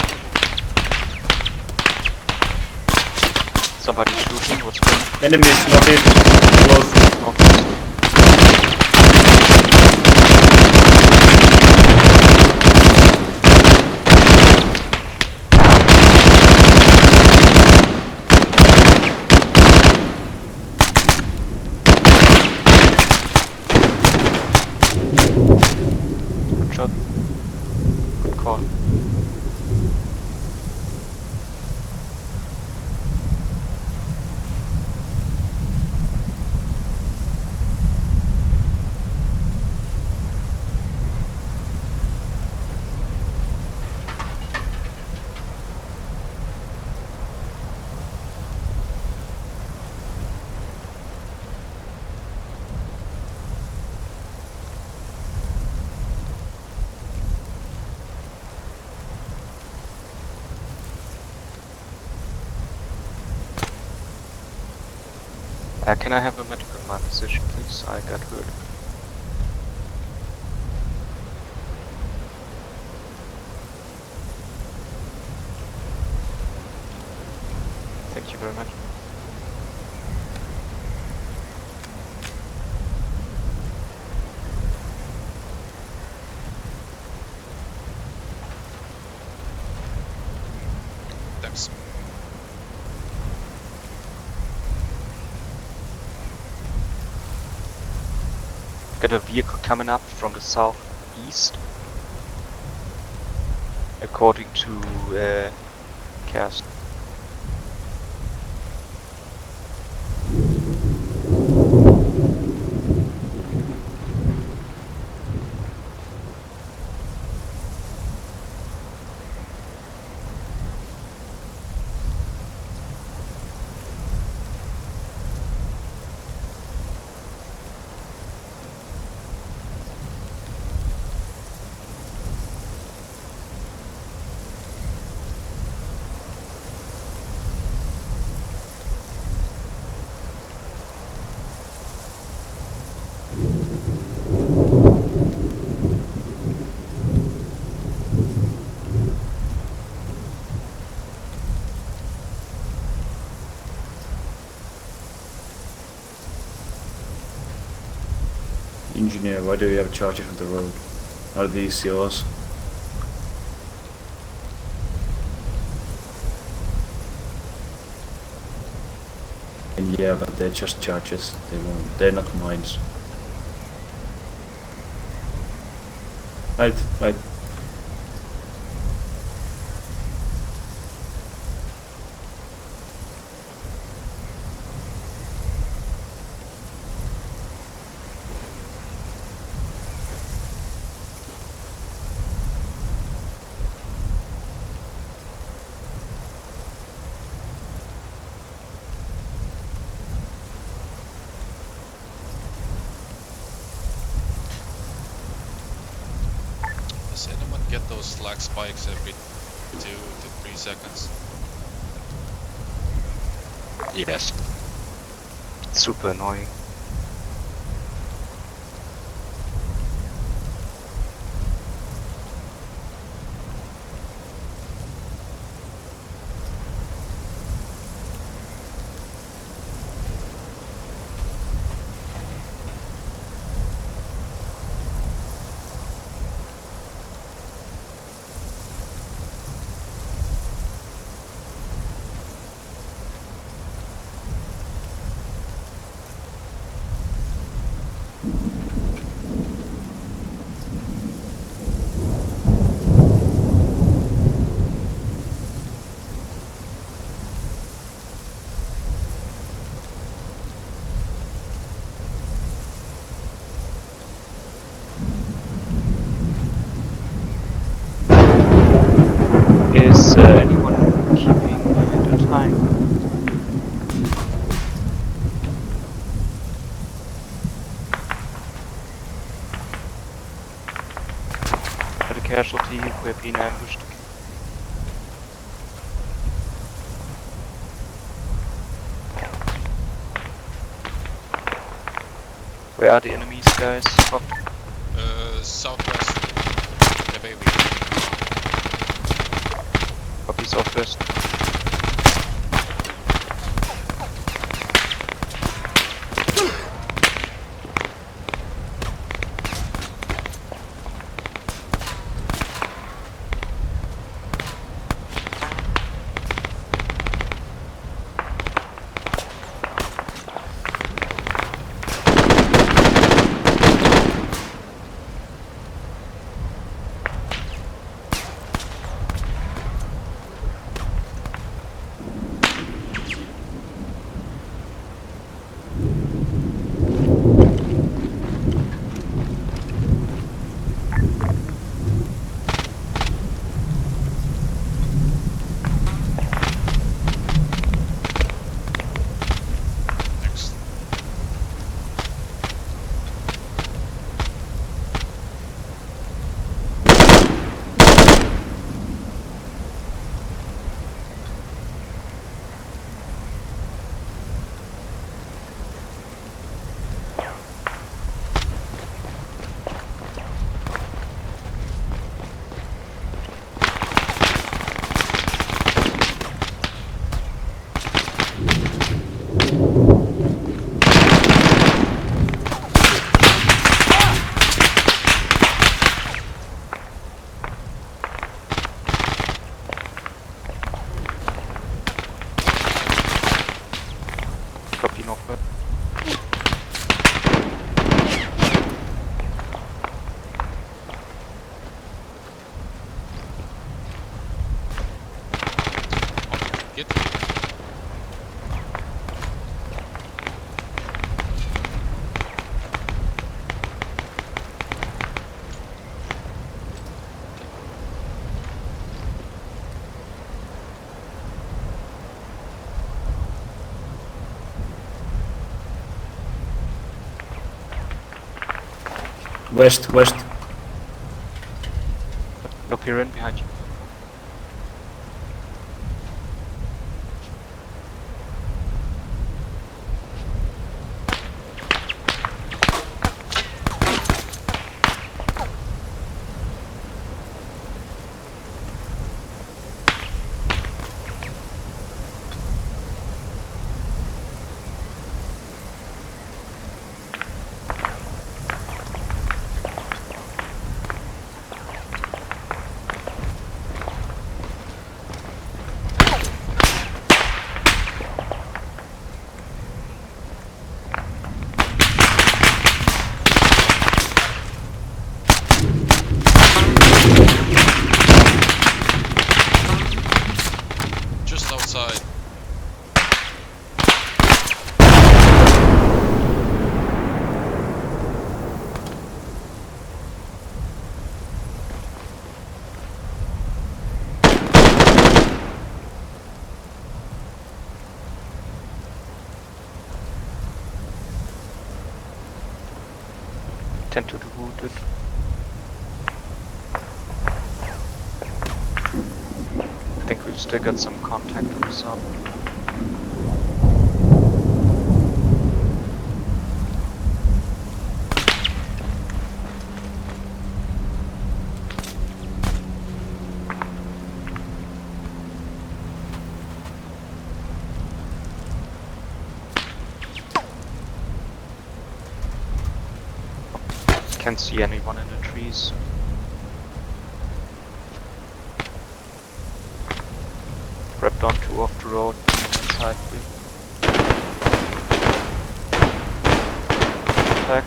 Somebody shooting, what's going on? Enemies spotted, close. Good shot. Good call. Can I have a medical in my position, please? I got hurt. Thank you very much. Thanks. Got a vehicle coming up from the southeast, according to Cast. Engineer, why do you have charges on the road? Are these yours? And yeah, but they're just charges. They're not mines. Right, right. Does anyone get those lag spikes every 2 to 3 seconds? Yes. Super annoying. Is anyone keeping the time? At a casualty, we're being ambushed. Where are the enemies, guys? Oh. Southwest. Yeah, baby. Copy southwest. Copy northwest. Get. West, west. Look here in behind you. Just outside. Tend to the wounded. I think we've still got some contact with the sun. Can't see anyone in the trees. Grabbed onto off the road on the side. Attack.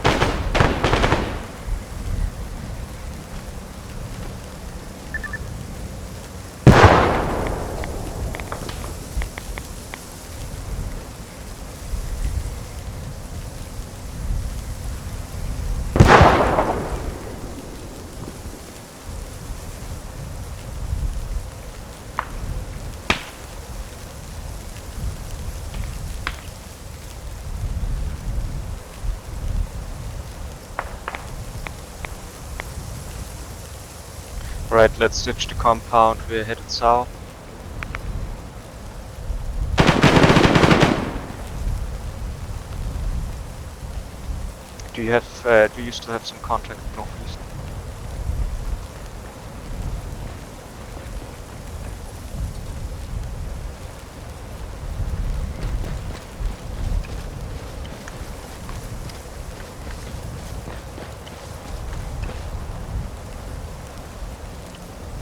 Right, let's ditch the compound, we're headed south. Do you have? Do you still have some contact with northeast?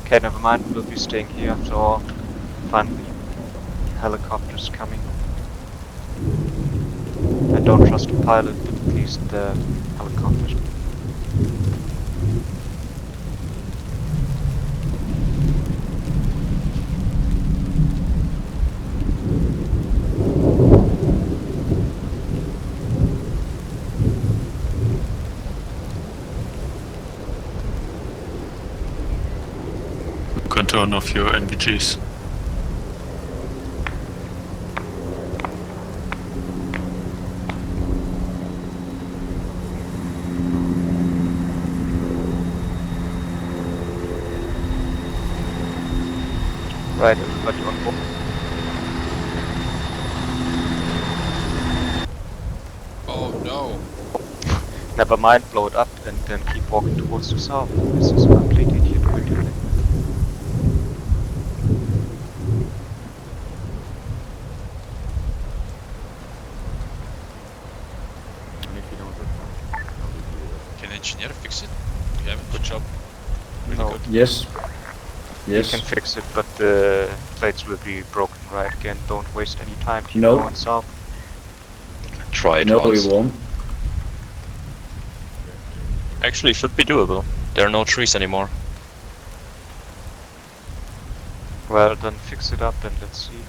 Okay, never mind. We'll be staying here after all. Finally, helicopters coming. I don't trust the pilot, but at least the helicopters. Turn off your NVGs. Right, everybody on board. Oh no. Never mind, blow it up and then keep walking towards the south. This is a complete idiot we're doing. Can engineer fix it? You have a good job. Really No. good. Yes. Yes. You can fix it, but the plates will be broken right again. Don't waste any time. Keep No. going south. Try it No, once. we won't. Actually, should be doable. There are no trees anymore. Well, then fix it up and let's see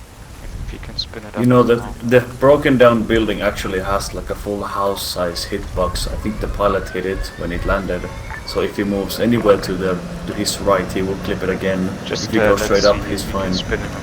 if you can spin it up. You know that the broken down building actually has like a full house size hitbox. I think the pilot hit it when it landed. So if he moves anywhere to his right, he will clip it again. Just if he goes let's straight up, see he's if you can fine. spin it up.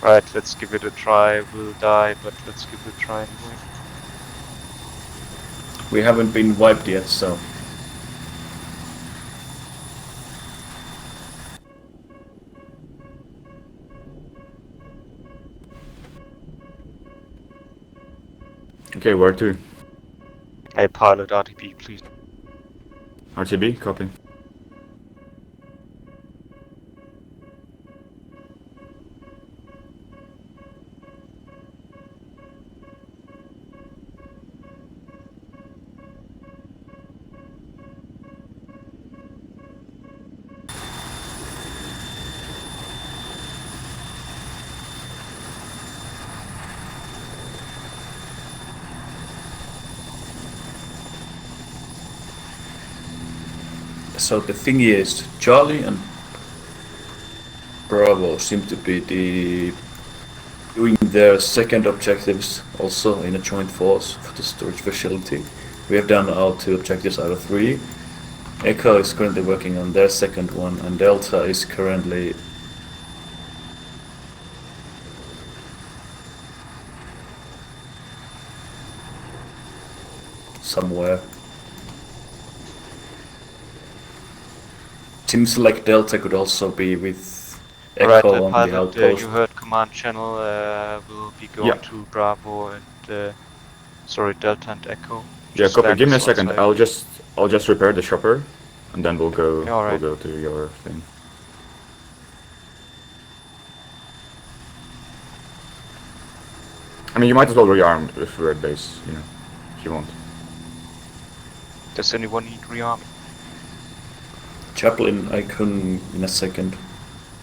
Right, let's give it a try. We'll die, but let's give it a try anyway. We haven't been wiped yet, so. Okay, where to? Hey, pilot, RTB, please. RTB, copy. So the thing is, Charlie and Bravo seem to be doing their second objectives also in a joint force for the storage facility. We have done our 2 objectives out of 3. Echo is currently working on their second one, and Delta is currently somewhere. Seems like Delta could also be with Echo Alright, on the pilot, outpost. you heard command channel. We'll be going to Bravo and sorry, Delta and Echo. Yeah, Just copy. stand Give me a us second. outside. I'll just repair the shopper, and then we'll go. Yeah, all right. We'll go to your thing. I mean, you might as well rearm if we're at base, you know, if you want. Does anyone need rearming? Chaplain, I can in a second.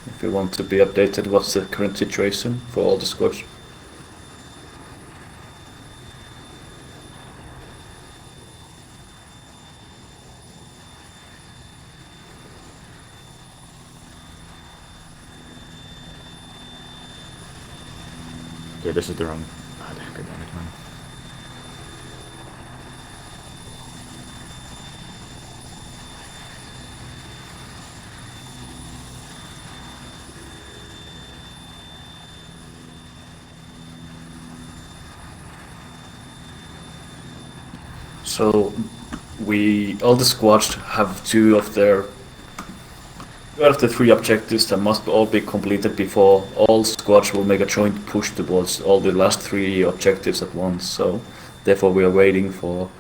If you want to be updated, what's the current situation for all the squads? Okay, this is the wrong. Ah, damn, good damn it, man. So all the squads have two of the 3 objectives that must all be completed before all squads will make a joint push towards all the last 3 objectives at once. So therefore we are waiting for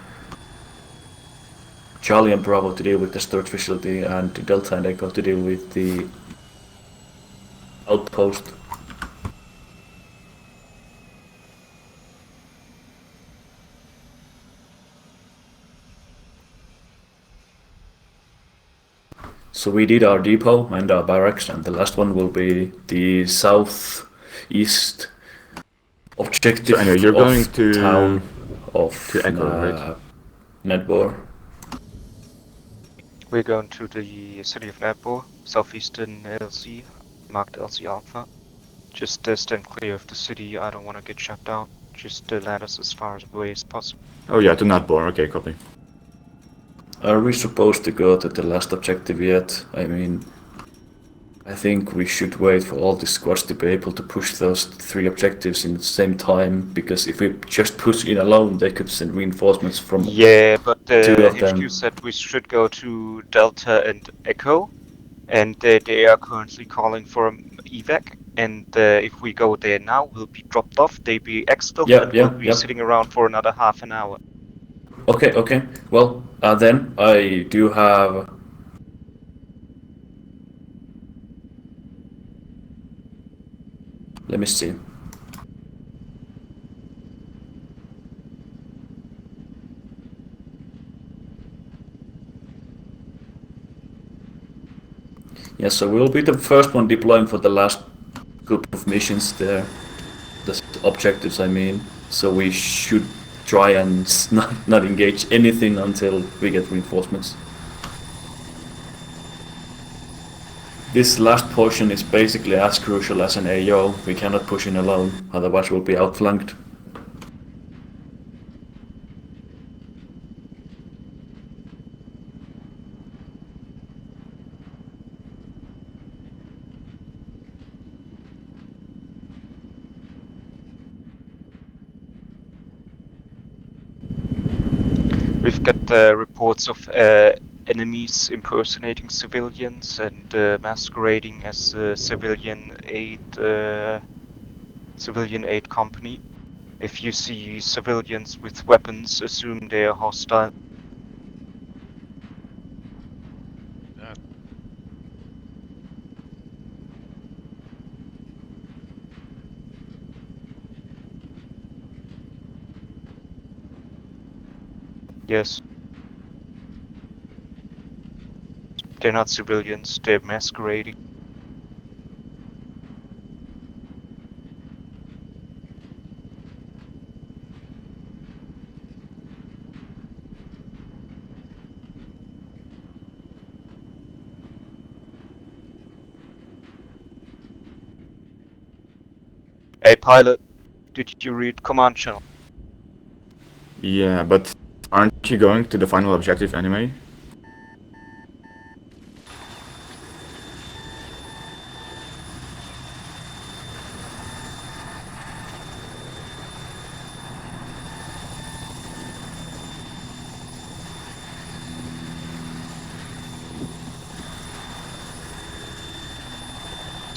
Charlie and Bravo to deal with the storage facility and Delta and Echo to deal with the outpost. So we did our depot and our barracks, and the last one will be the southeast objective. So anyway, you're going to town of Echo, right? Nedbor. We're going to the city of Nedbor, southeastern LC, marked LC Alpha. Just stand clear of the city. I don't want to get shut down. Just land us as far away as possible. Oh yeah, to Nedbor. Okay, copy. Are we supposed to go to the last objective yet? I mean, I think we should wait for all the squads to be able to push those 3 objectives in the same time, because if we just push in alone, they could send reinforcements from 2 of them. HQ said we should go to Delta and Echo, and they are currently calling for evac. And if we go there now, we'll be dropped off. They'll be exfilled, and we'll be sitting around for another half an hour. Okay. Well, then I do have. Let me see. Yeah, so we'll be the first one deploying for the last group of missions there. The objectives, I mean. So we should try and not engage anything until we get reinforcements. This last portion is basically as crucial as an AO. We cannot push in alone, otherwise we'll be outflanked. We've got reports of enemies impersonating civilians and masquerading as civilian aid company. If you see civilians with weapons, assume they are hostile. Yes. They're not civilians, they're masquerading. Hey pilot, did you read command channel? Yeah, but aren't you going to the final objective anyway?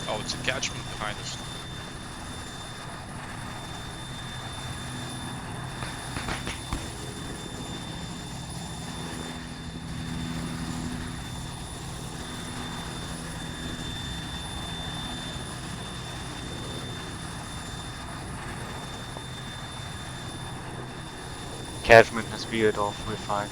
Oh, it's a catchment behind us. Cashman has veered off, we're fine.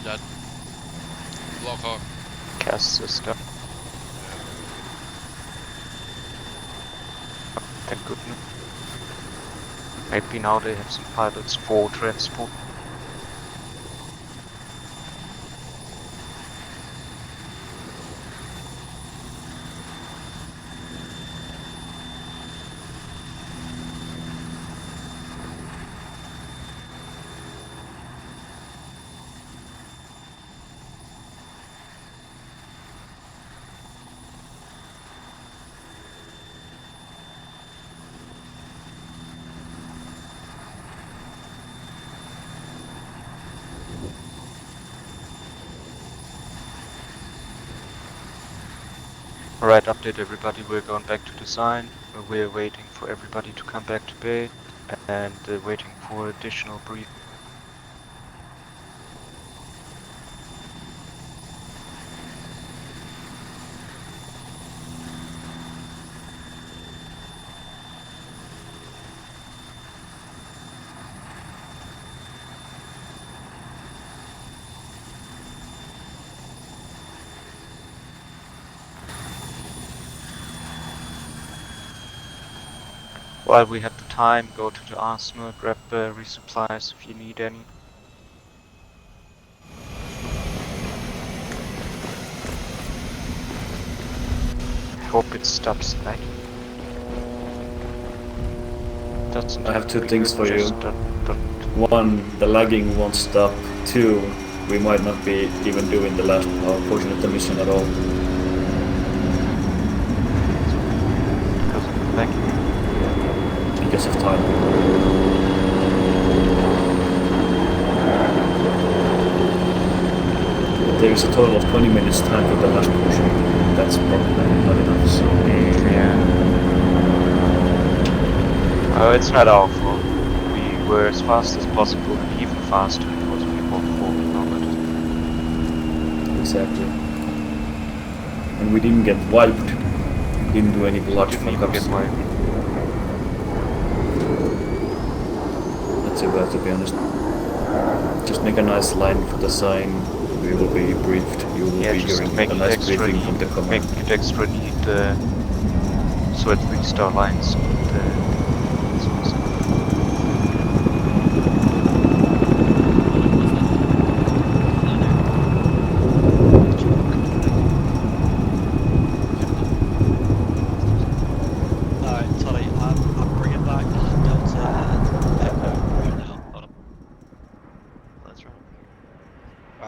That Blockhawk. Cast system. Thank goodness. Maybe now they have some pilots for transport. Alright, update everybody, we're going back to design. We're waiting for everybody to come back to bed and waiting for additional brief. While we have the time, go to the Arsenal, grab resupplies if you need any. I hope it stops lagging. I have two things for you. One, the lagging won't stop. Two, we might not be even doing the last portion of the mission at all. Because of the lagging? Because of time. There is a total of 20 minutes time for the last portion. That's probably not enough, so... Yeah. Oh, it's not our fault. We were as fast as possible and even faster because we were 4 kilometers. Exactly. And we didn't get wiped. Didn't do any blood fuck-ups. Not too bad, to be honest. Just make a nice line for the sign. We will be briefed. You will be hearing a nice briefing from the command. Make it extra neat, so at least our lines.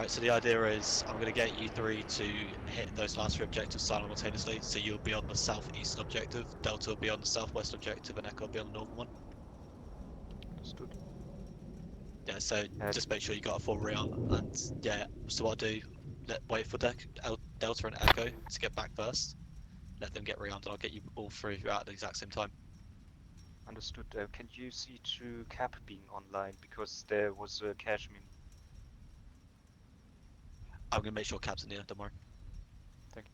So the idea is I'm going to get you three to hit those last three objectives simultaneously. So you'll be on the southeast objective, Delta will be on the southwest objective, and Echo will be on the northern one. Understood. Yeah, so just make sure you got a full rear, and yeah, so what I'll do, wait for Delta and Echo to get back first, let them get rearmed, and I'll get you all three out at the exact same time. Understood. Can you see to Cap being online, because there was a Cashman. I'm going to make sure Cap's in the don't worry. Thank you.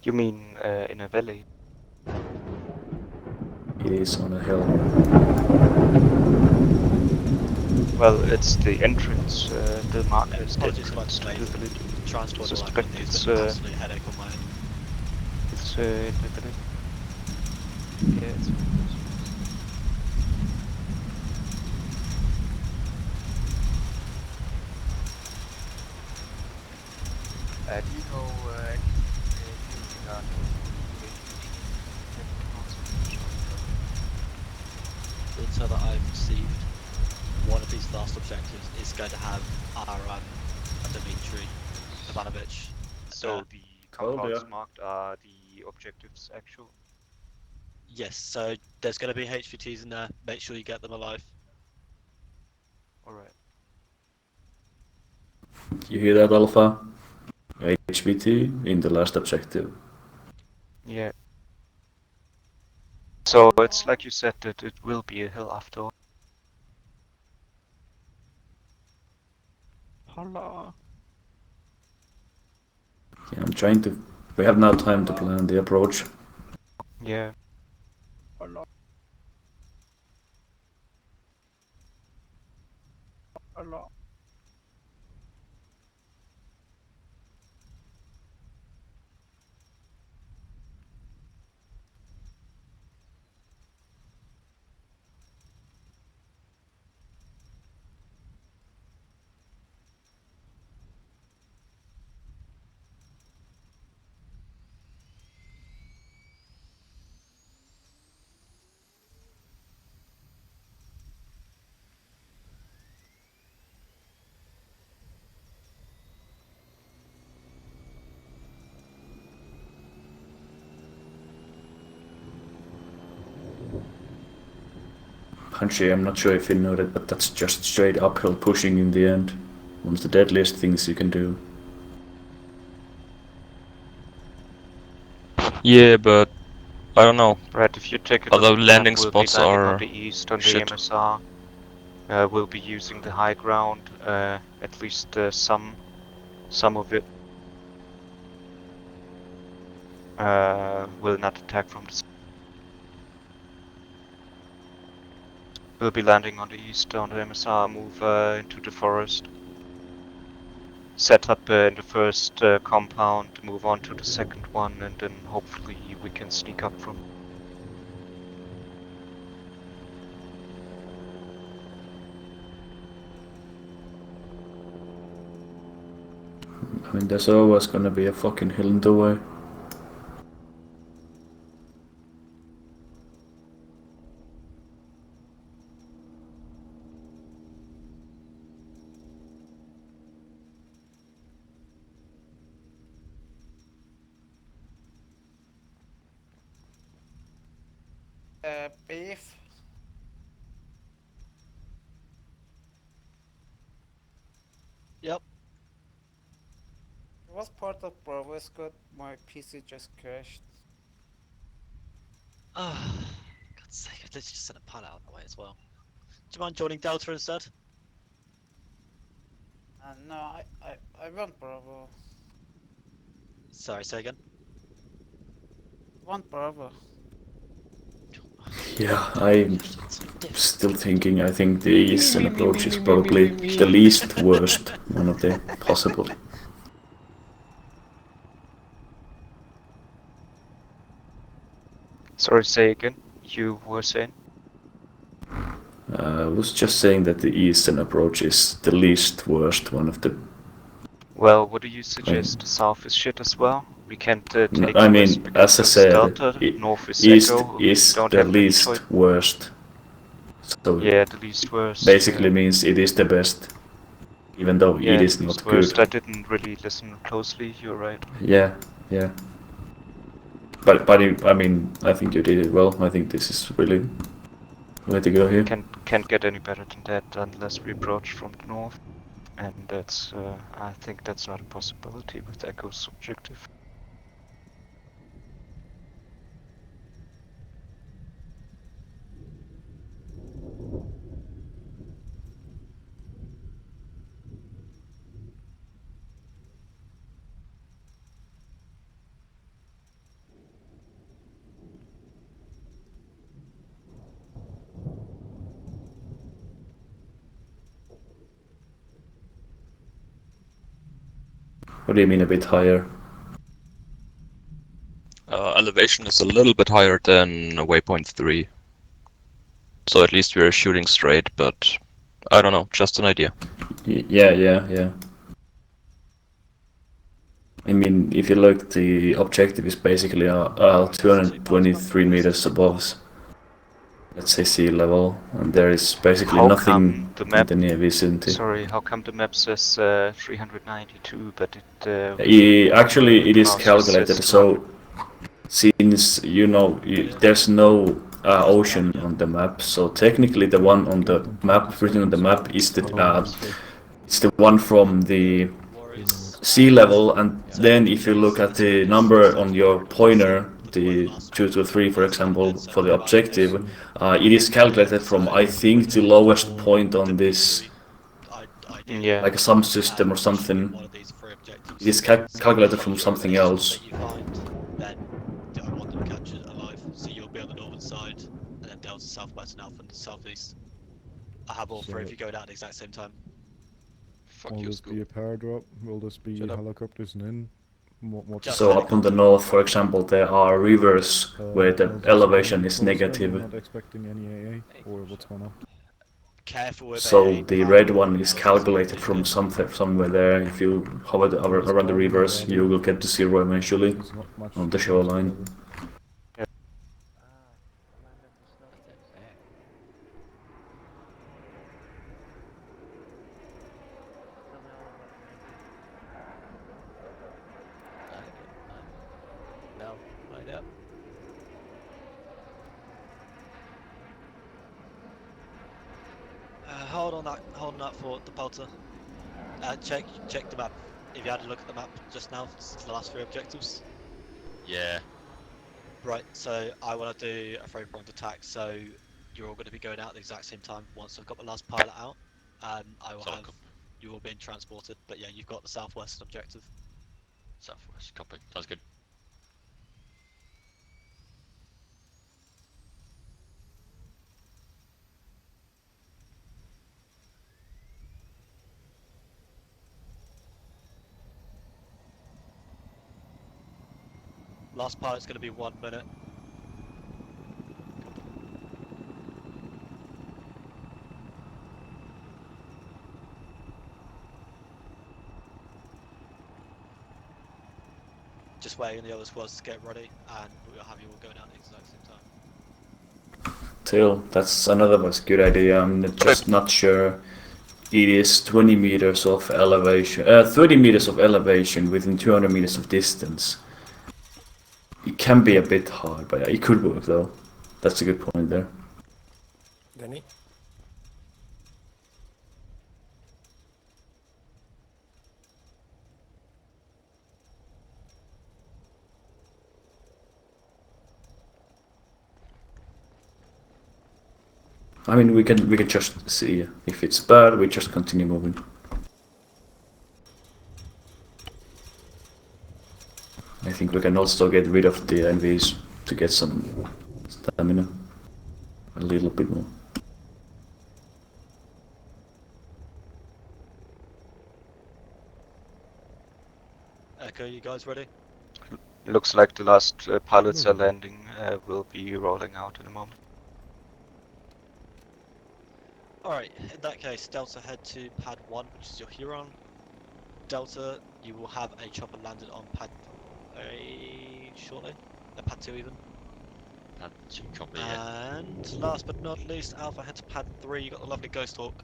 You mean in a valley? It is on a hill. Well, it's the entrance, the marker is the Apologies entrance to the village. Transport Suspect it's absolute headache on my end. It's in the village. Yeah, it's... Do you know anything regarding The intel that I've received, one of these last objectives is going to have Arma and Dmitry Ivanovich. So the compounds marked are the objectives actual? Yes, so there's going to be HVTs in there, make sure you get them alive. Alright. You hear that, Alpha? HVT in the last objective. Yeah. So it's like you said that it will be a hill after all. Holla. Yeah, I'm trying to... We have now time to plan the approach. Yeah. Holla. Holla. Punchy, I'm not sure if you know that, but that's just straight uphill pushing in the end. One of the deadliest things you can do. Yeah, but I don't know. Right, if you take it Other on the landing map, we'll be spots landing are on the east on shit. the MSR. We'll be using the high ground, at least some of it. Will not attack from the... We'll be landing on the east on the MSR, move into the forest. Set up in the first compound, move on to the second one, and then hopefully we can sneak up from... I mean, there's always gonna be a fucking hill in the way. Beef. Yep. What part of Bravo Scott? My PC just crashed. Ah, God's sake, I just sent a pilot out of the way as well. Do you mind joining Delta instead? No, I want Bravo. Sorry, say again? Want Bravo. Yeah, I'm still thinking, I think the eastern approach is probably the least worst one of the possible. Sorry, say again. You were saying? I was just saying that the eastern approach is the least worst one of the... Well, what do you suggest? South is shit as well? We can't take I west mean, because as I it's said, Delta, north is east Echo, is don't the have any least choice. worst. So Yeah, the least worst. basically means it is the best, even though Yeah, it is the not least worst. good. I didn't really listen closely, you're right. Yeah, yeah. But I mean, I think you did it well. I think this is really the way to go here. Can't get any better than that unless we approach from the north. And that's, I think that's not a possibility with Echo's objective. What do you mean a bit higher? Elevation is a little bit higher than waypoint 3. So at least we are shooting straight, but I don't know, just an idea. Yeah. I mean, if you look, the objective is basically 223 meters above, let's say, sea level, and there is basically nothing in the near vicinity. Sorry, how come the map says 392, but it... actually, it is calculated, so since, you know, there's no ocean on the map, so technically the one on the map, written on the map, is the it's the one from the sea level, and then if you look at the number on your pointer, the 2 to 3, for example, for the objective, it is calculated from, I think, the lowest point on this, Yeah. like a sum system or something. It is calculated from something else. Then I want them captured alive. So you'll be on the northern side, and then Delta southwest and Alpha in the southeast. I have all three if you go down at the exact same time. Will this be a power drop? Will this be helicopters and in? So up on the north, for example, there are rivers where the elevation is negative. Not expecting any AA, or what's going on? Careful with So the red one is calculated from somewhere there. If you hover around the rivers, you will get to 0 eventually on the shoreline. No, light up. Hold on that for the Pelter. Check the map. If you had a look at the map just now, it's the last 3 objectives. Yeah. Right, so I want to do a 3-pronged attack, so you're all going to be going out at the exact same time. Once I've got the last pilot out, I will have you all being transported, but yeah, you've got the southwest objective. Southwest, copy. Sounds good. Last pilot's going to be 1 minute. Just waiting the other squads to get ready, and we'll have you all going out at the exact same time. Till, that's another was good idea. I'm just not sure. It is 20 meters of elevation, 30 meters of elevation within 200 meters of distance. It can be a bit hard, but it could work though. That's a good point there. Danny? I mean, we can just see if it's bad. We just continue moving. I think we can also get rid of the NVs to get some stamina, a little bit more. Echo, you guys ready? Looks like the last pilots are landing. Will be rolling out in a moment. Alright, in that case, Delta head to pad 1, which is your Huron. Delta, you will have a chopper landed on pad 3 shortly. Pad 2 even. Pad 2, copy, yeah. And last but not least, Alpha head to pad 3, you got the lovely Ghost Hawk.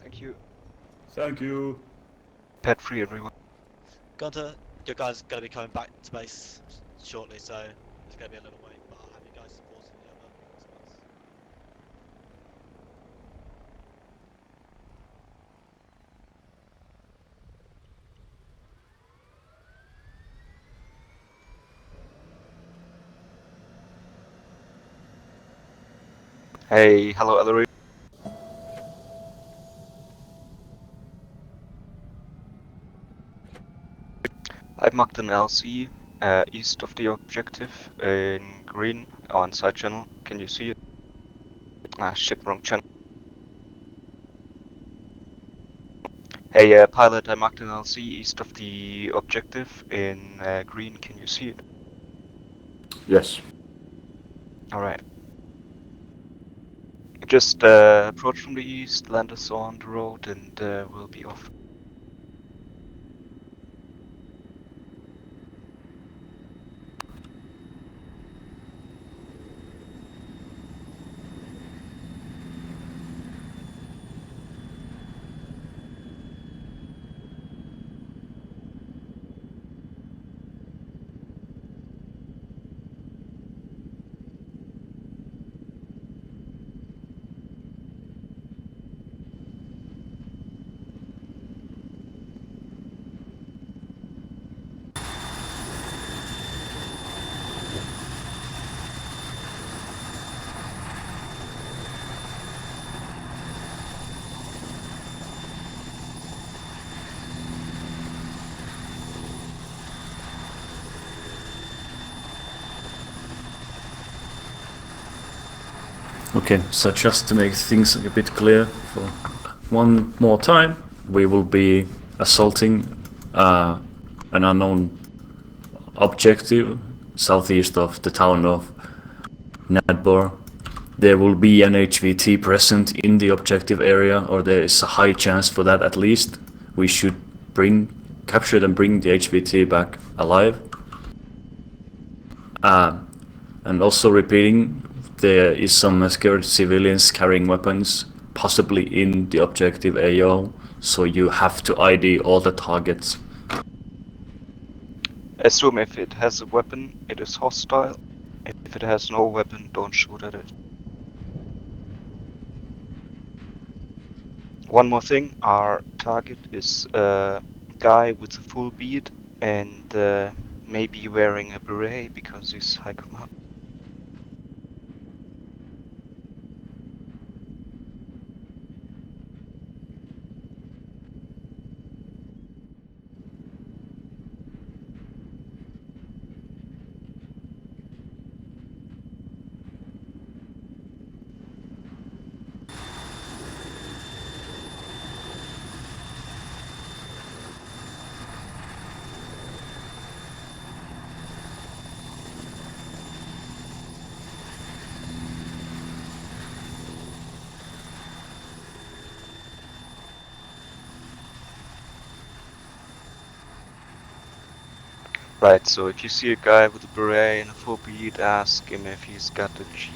Thank you. Thank you. Pad 3 everyone. Gunter, your guys are going to be coming back to base shortly, so there's going to be a little wait, but I'll have you guys supporting the other squads. Hey, hello Ellery. I've marked an LC east of the objective in green on side channel. Can you see it? Ah shit, wrong channel. Hey pilot, I marked an LC east of the objective in green. Can you see it? Yes. Alright. Just approach from the east, land us on the road, and we'll be off. Okay, so just to make things a bit clear for one more time, we will be assaulting an unknown objective southeast of the town of Nadbor. There will be an HVT present in the objective area, or there is a high chance for that at least. We should capture and bring the HVT back alive. And also repeating, there is some scared civilians carrying weapons, possibly in the objective AO, so you have to ID all the targets. Assume if it has a weapon, it is hostile. If it has no weapon, don't shoot at it. One more thing, our target is a guy with a full beard and maybe wearing a beret because he's high command. Right, so if you see a guy with a beret and a full beard, ask him if he's got the cheese.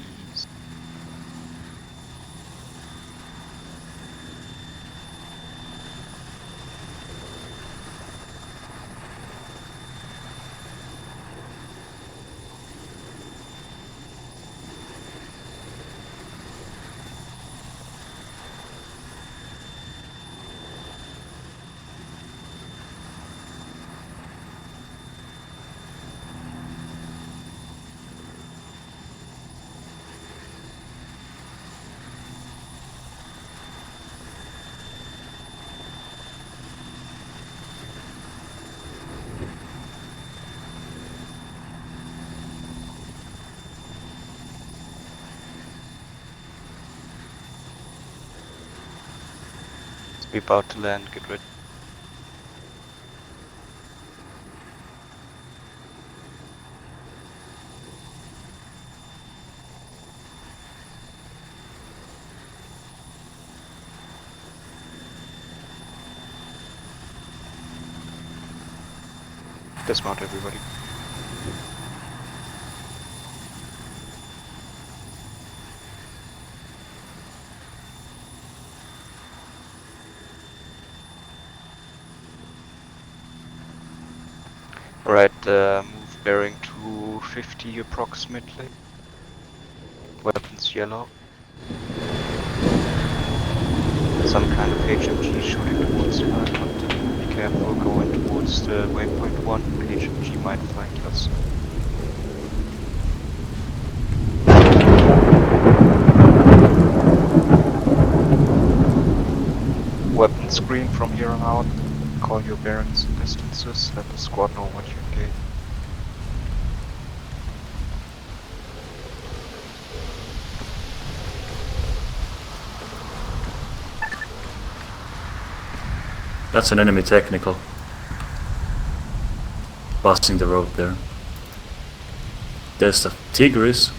We're about to land, get ready. Dismount everybody. Right, move bearing 250 approximately. Weapons yellow. Some kind of HMG shooting towards the content. Be careful going towards the waypoint 1. HMG might find us. Weapon screen from here on out. Call your bearings and distances. Let the squad know what you engage. That's an enemy technical. Passing the road there. There's a Tigris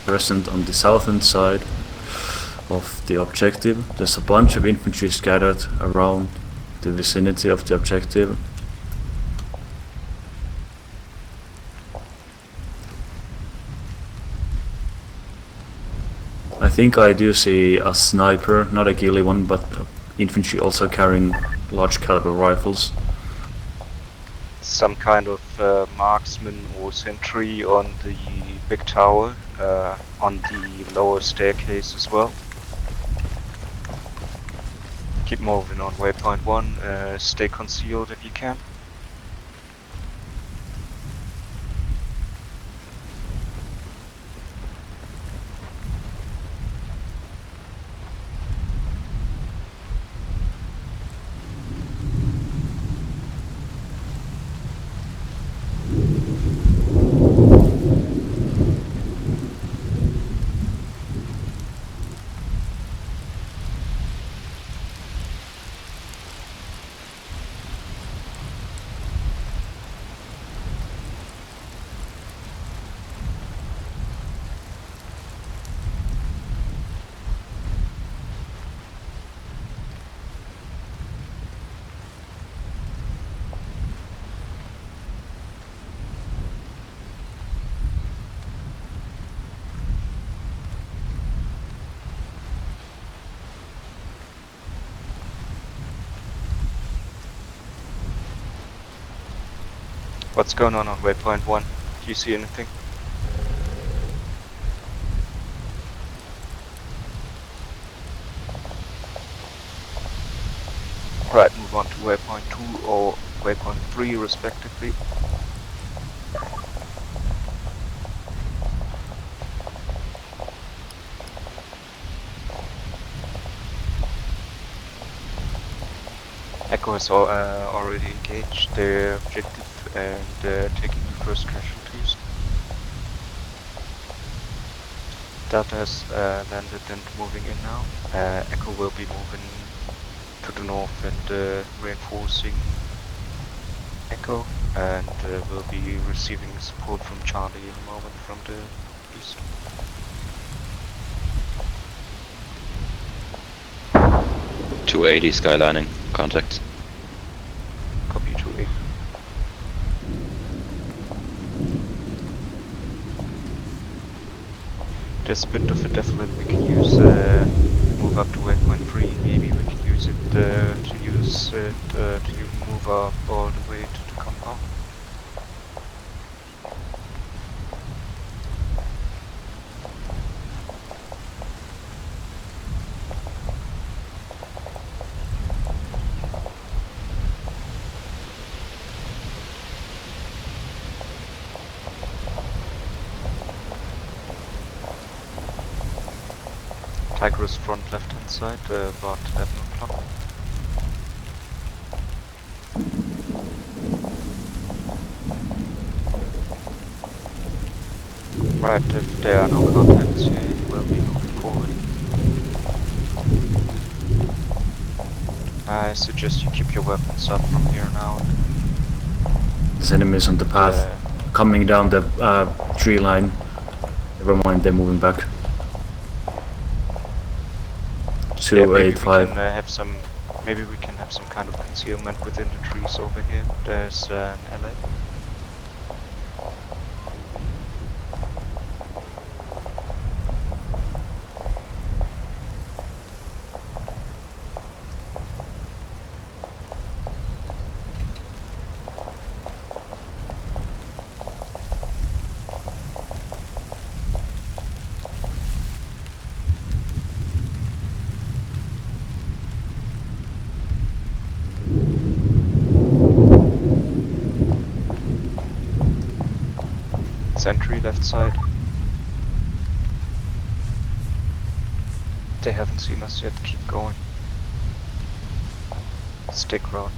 present on the southern side of the objective. There's a bunch of infantry scattered around the vicinity of the objective. I think I do see a sniper, not a ghillie one, but infantry also carrying large caliber rifles. Some kind of marksman or sentry on the big tower, on the lower staircase as well. Keep moving on waypoint 1, stay concealed if you can. What's going on waypoint 1? Do you see anything? Right, move on to waypoint 2 or waypoint 3 respectively. Echo has already engaged their objective and taking the first casualties. Delta has landed and moving in now. Echo will be moving to the north and reinforcing Echo, and will be receiving support from Charlie in a moment from the east. .280 skylining, contact. Copy 280. There's a bit of a deficit we can use, move up to waypoint 3, maybe we can use it to move up all the way to the compound. Tiger's front left hand side, about 11 o'clock. Right, if there are no contacts here, you will be moving forward. I suggest you keep your weapons up from here now. There's enemies on the path, coming down the tree line. Never mind, they're moving back. 285. Maybe we can have some kind of concealment within the trees over here. There's an LA. Sentry left side. They haven't seen us yet, keep going. Stick road.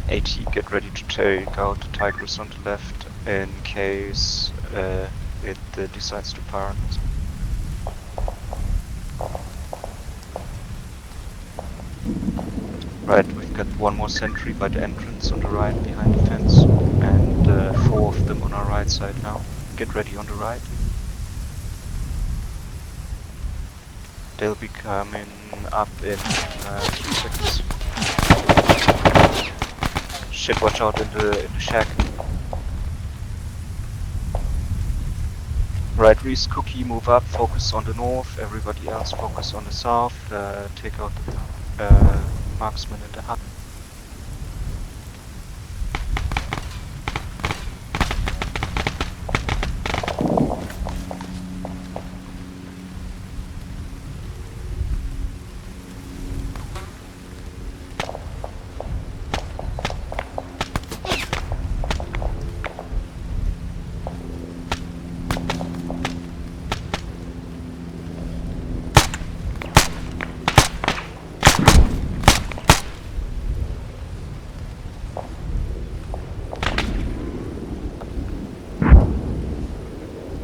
AT, get ready to take out the Tigers on the left in case it decides to fire on us. Right, we've got one more sentry by the entrance on the right behind the fence, and 4 of them on our right side now. Get ready on the right. They'll be coming up in 3 seconds. Shit, watch out in the shack. Right, Reese, Cookie, move up, focus on the north, everybody else focus on the south, take out the marksman in the hut.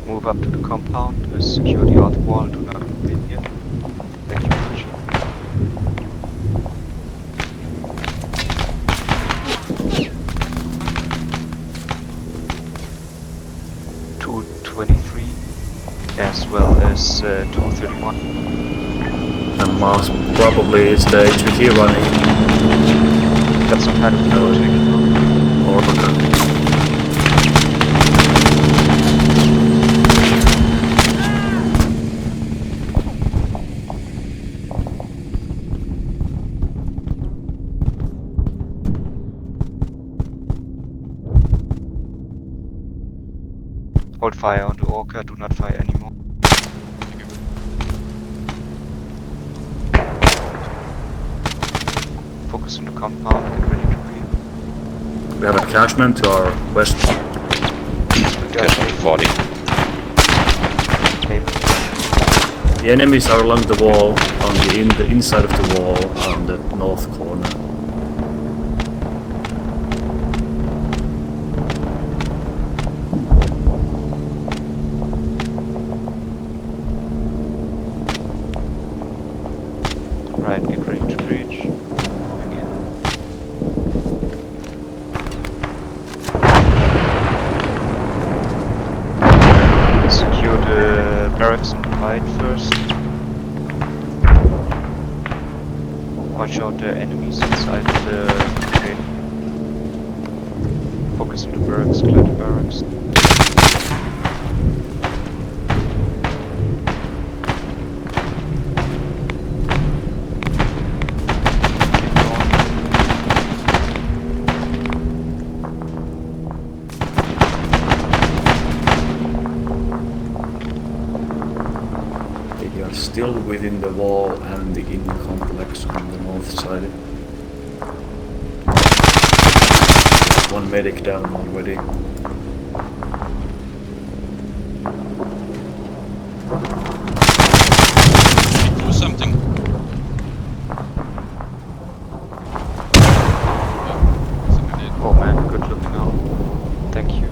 Move up to the compound, secure the outer wall, do not move in here. Thank you very much. .223 as well as 231. And Mars probably is the HVT running. Got some kind of logic. Or Hold fire on the Orca, do not fire anymore. Focus on the compound, get ready to clear. We have a detachment to our west. Detachment 40. The enemies are along the wall, on the inside of the wall, on the north corner. Right, get ready to breach. Again. Secure the barracks on the right first. Watch out the enemies inside the train. Focus on the barracks, clear the barracks. Still within the wall and the inn complex on the north side. One medic down already. Do something. Oh man, good looking out. Thank you.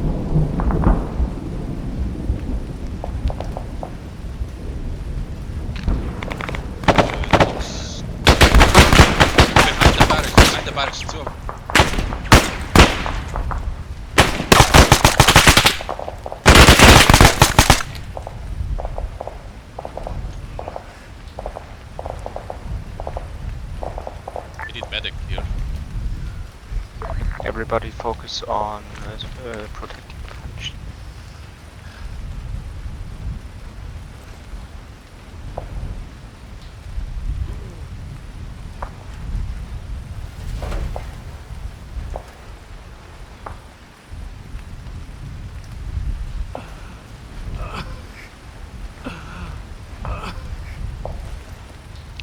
Behind the barracks, two of them. We need medic here. Everybody focus on protecting punch.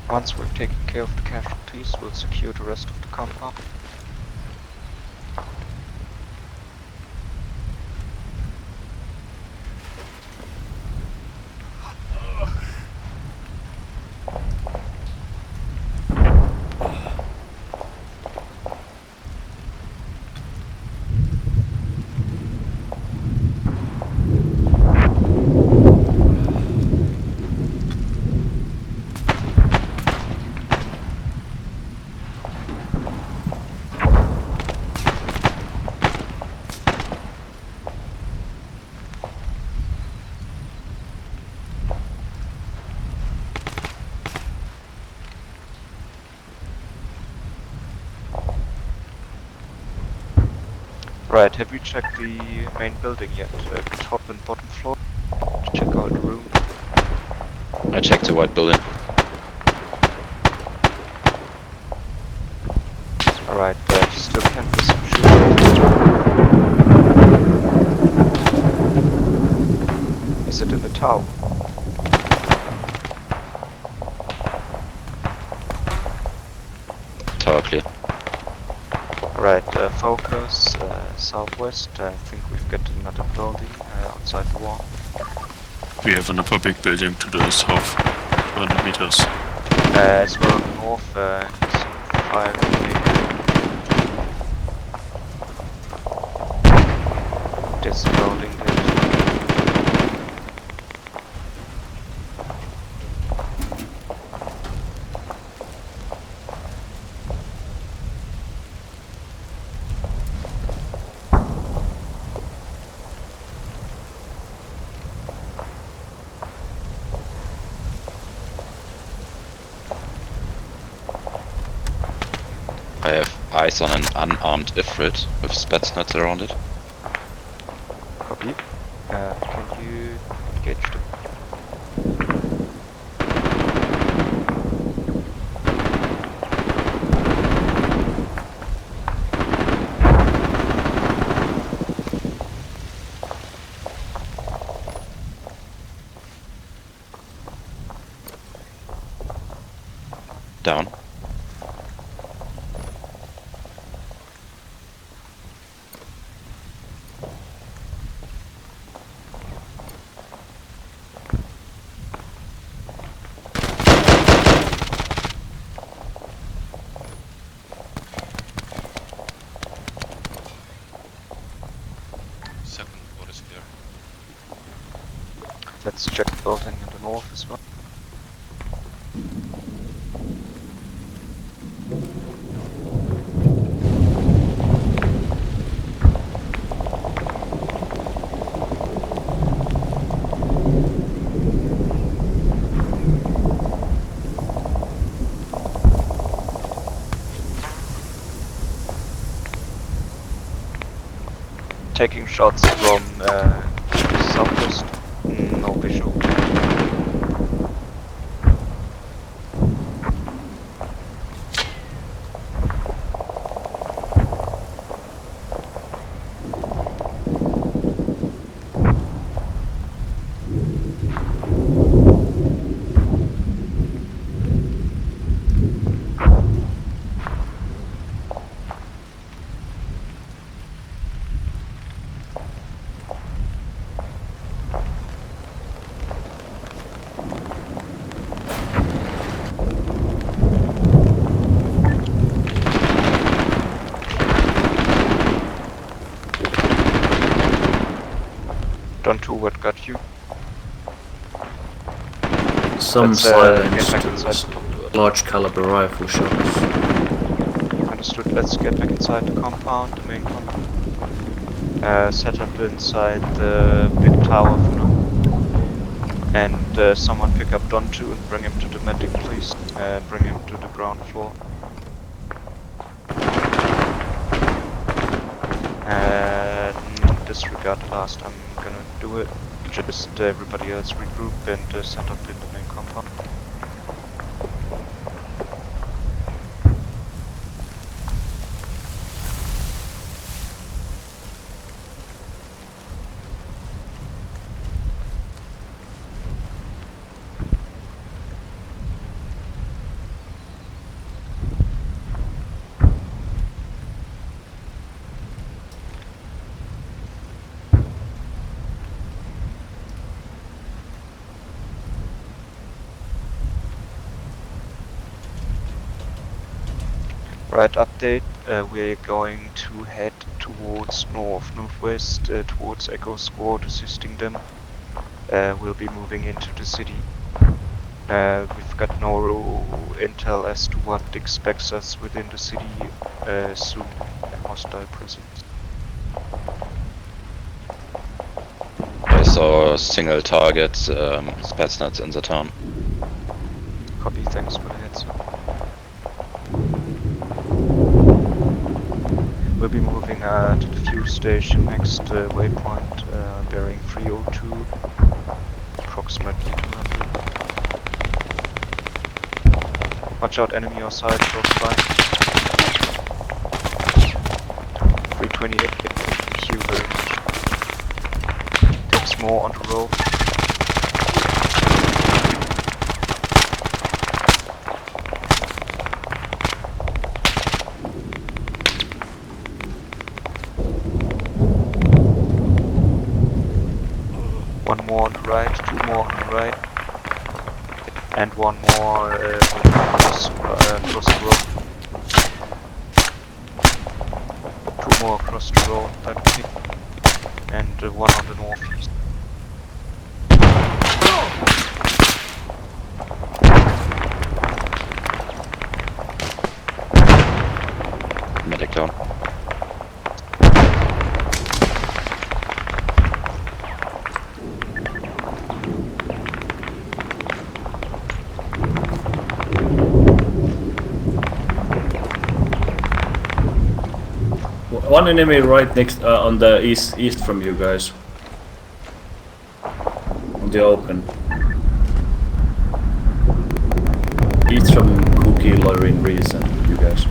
Once we've taken care of the casualties, we'll secure the rest of the compound. Right, have you checked the main building yet? Top and bottom floor? Check out the room. I checked the white building. Alright, still can do some shooting. Is it in the tower? Tower clear. Right, focus southwest. I think we've got another building outside the wall. We have another big building to the south, 100 meters. As well north, fire. This building there. I have eyes on an unarmed Ifrit with Spetsnaz around it. Copy. Can you engage them? down. Second floor is clear. Let's check the building in the north as well. Taking shots from southwest. No visual. What got you? Some silenced large caliber rifle shots. Understood, let's get back inside the compound, the main compound. Set up inside the big tower for now. And someone pick up Don 2 and bring him to the medic, please. Bring him to the ground floor. Disregard last, I'm gonna do it. Just everybody else regroup and set up in the main compound. Right, update. We're going to head towards northwest, towards Echo Squad, assisting them. We'll be moving into the city. We've got no intel as to what expects us within the city soon. Hostile presence. I saw single target Spetsnaz in the town. Copy, thanks for the heads up. We'll be moving to the fuel station next waypoint, bearing 302, approximately 200. Watch out, enemy or side, close by. 328, thank you very much. Takes more on the road. One more on the right, two more on the right, and one more across the road. Two more across the road, and one on the northeast. Medic down. One enemy right next on the east from you guys. On the open. East from Cookie, Lorraine, Reese and you guys.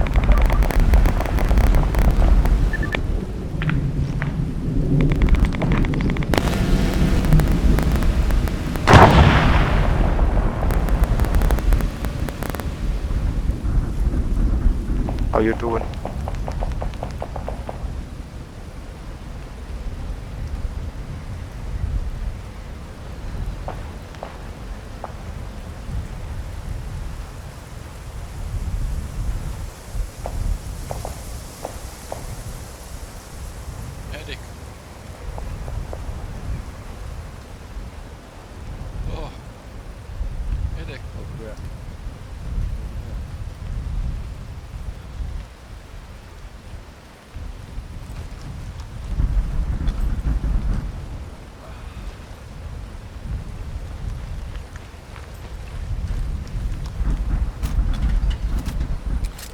you doing? Headache. Oh. Headache. Oh crap.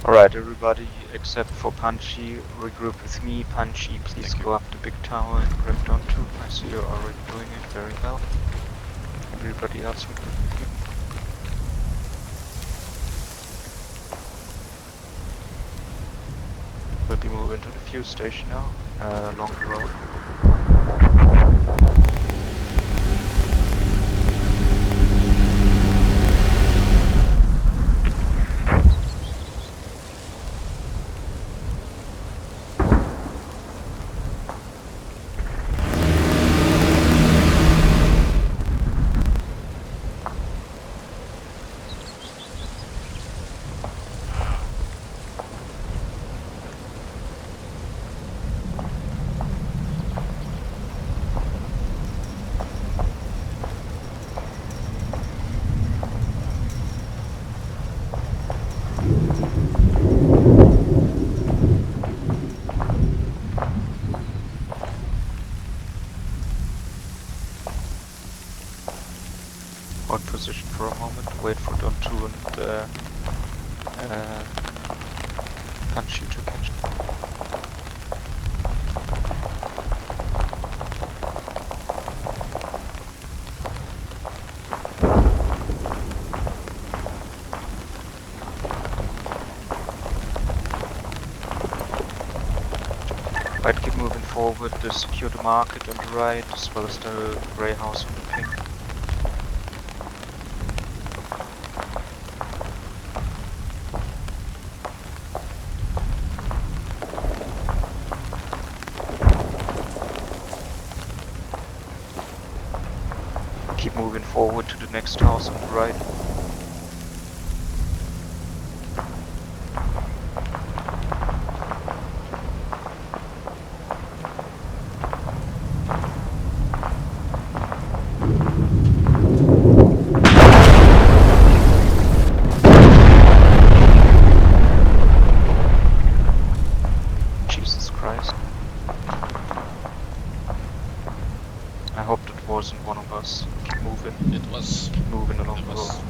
Alright, everybody except for Punchy, regroup with me. Punchy, please go up the big tower and grab Don 2. I see you're already doing it very well. Everybody else regroup with me. We'll be moving to the fuel station now, along the road. Hold position for a moment, wait for Don 2 and Punchy to catch. Right, keep moving forward, secure the market on the right, as well as the grey house on the pink. Keep moving forward to the next house on the right. Jesus Christ. I hope that wasn't one of us. Keep moving. It was. Keep moving along It the was. road.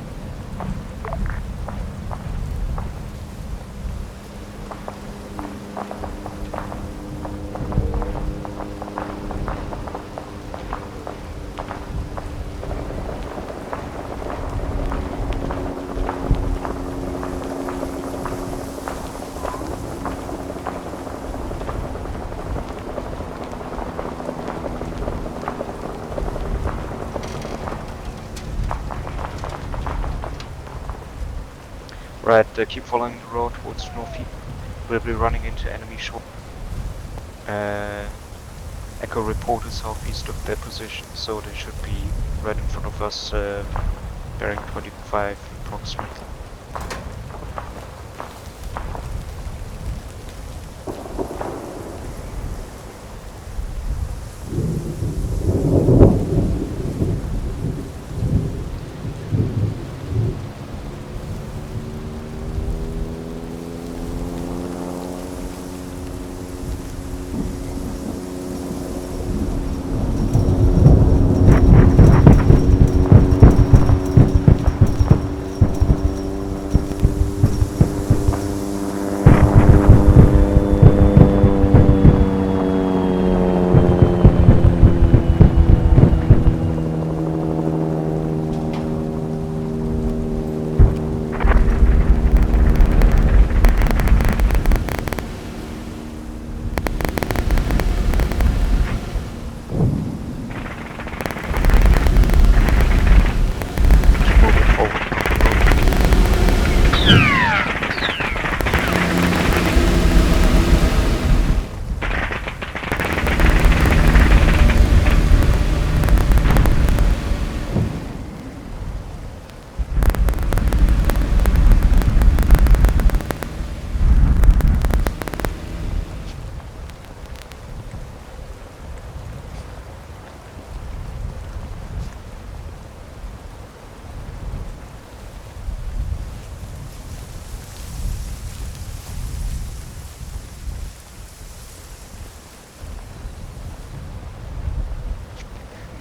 Right, keep following the road towards northeast. We'll be running into enemy shore. Echo reported southeast of their position, so they should be right in front of us, bearing 25 approximately.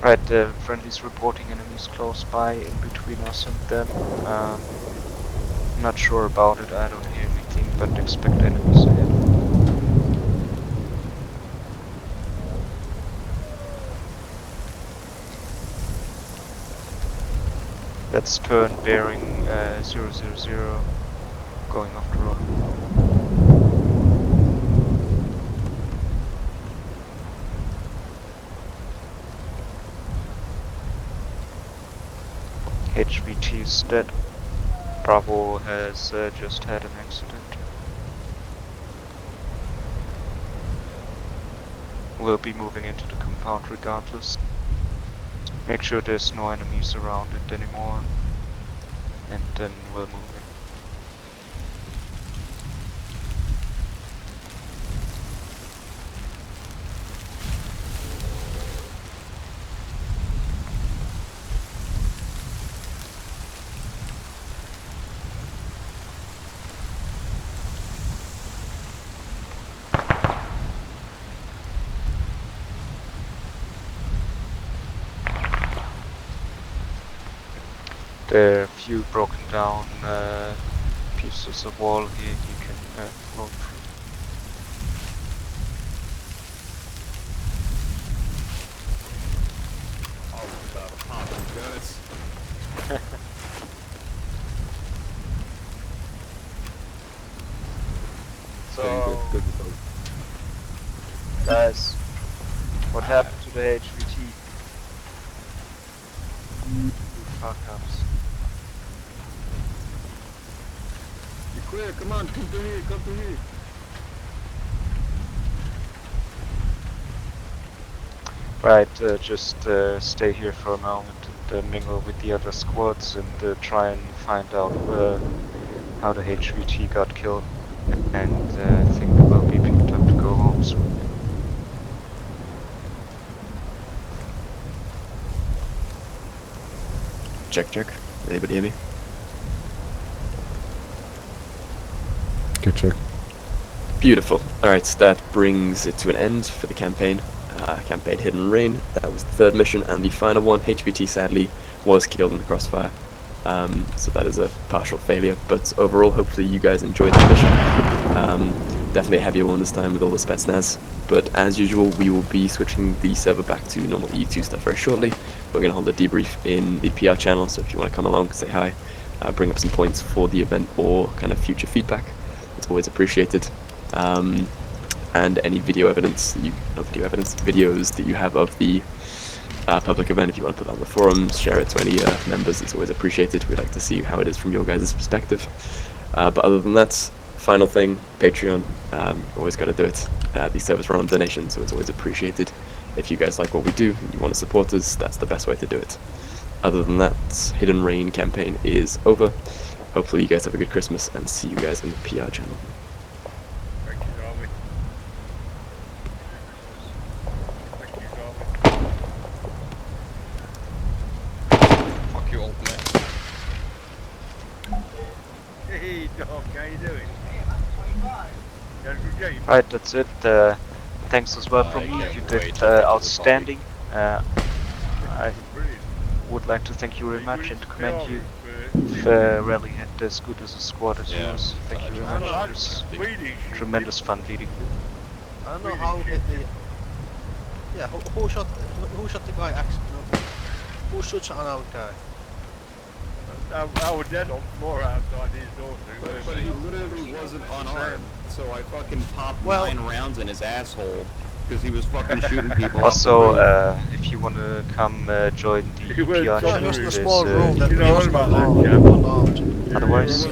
Right, friendly's reporting enemies close by in between us and them. Not sure about it, I don't hear anything, but expect enemies ahead. Let's turn bearing 000, going off the road. HVT is dead. Bravo has just had an accident. We'll be moving into the compound regardless. Make sure there's no enemies around it anymore. And then we'll move in. There are a few broken down pieces of wall here you can float through. Oh, about a pop of guts. So, guys, what happened to the HVT? Fuck ups. You're clear, come on, come through here, come through here. Right, just stay here for a moment and mingle with the other squads and try and find out how the HVT got killed. And I think we'll be picked up to go home soon. Check. Anybody hear me? Good check. Beautiful. Alright, so that brings it to an end for the campaign. Campaign Hidden Rain. That was the third mission, and the final one, HVT, sadly, was killed in the crossfire. So that is a partial failure, but overall, hopefully you guys enjoyed the mission. Definitely a heavier one this time with all the Spetsnaz, but as usual, we will be switching the server back to normal EU2 stuff very shortly. We're going to hold a debrief in the PR channel, so if you want to come along, say hi, bring up some points for the event or kind of future feedback, it's always appreciated. And any videos that you have of the public event, if you want to put that on the forums, share it to any members, it's always appreciated. We'd like to see how it is from your guys' perspective. But other than that, final thing, Patreon, always got to do it. These servers run on donations, so it's always appreciated. If you guys like what we do, and you want to support us, that's the best way to do it. Other than that, Hidden Rain campaign is over. Hopefully you guys have a good Christmas, and see you guys in the PR channel. Hey, Doc, how you doing? Right, that's it. Thanks as well from me. You did outstanding. I would like to thank you very much and commend you. You've rarely had as good as a squad as yours. Thank you very much. It was tremendous fun leading you. I don't know how did the... Yeah, who shot the guy actually? Who shot another guy? I was dead on the floor outside his door. But he literally wasn't unarmed, so I fucking popped 9 rounds in his asshole because he was fucking shooting people. Also, if you want to come join the PR channel, in a small room that was unarmed. Otherwise,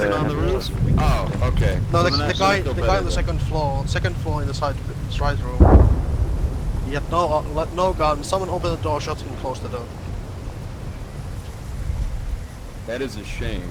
oh, okay. No, the guy on the second floor in the side room. He had no gun. Someone opened the door, shot him, closed the door. That is a shame.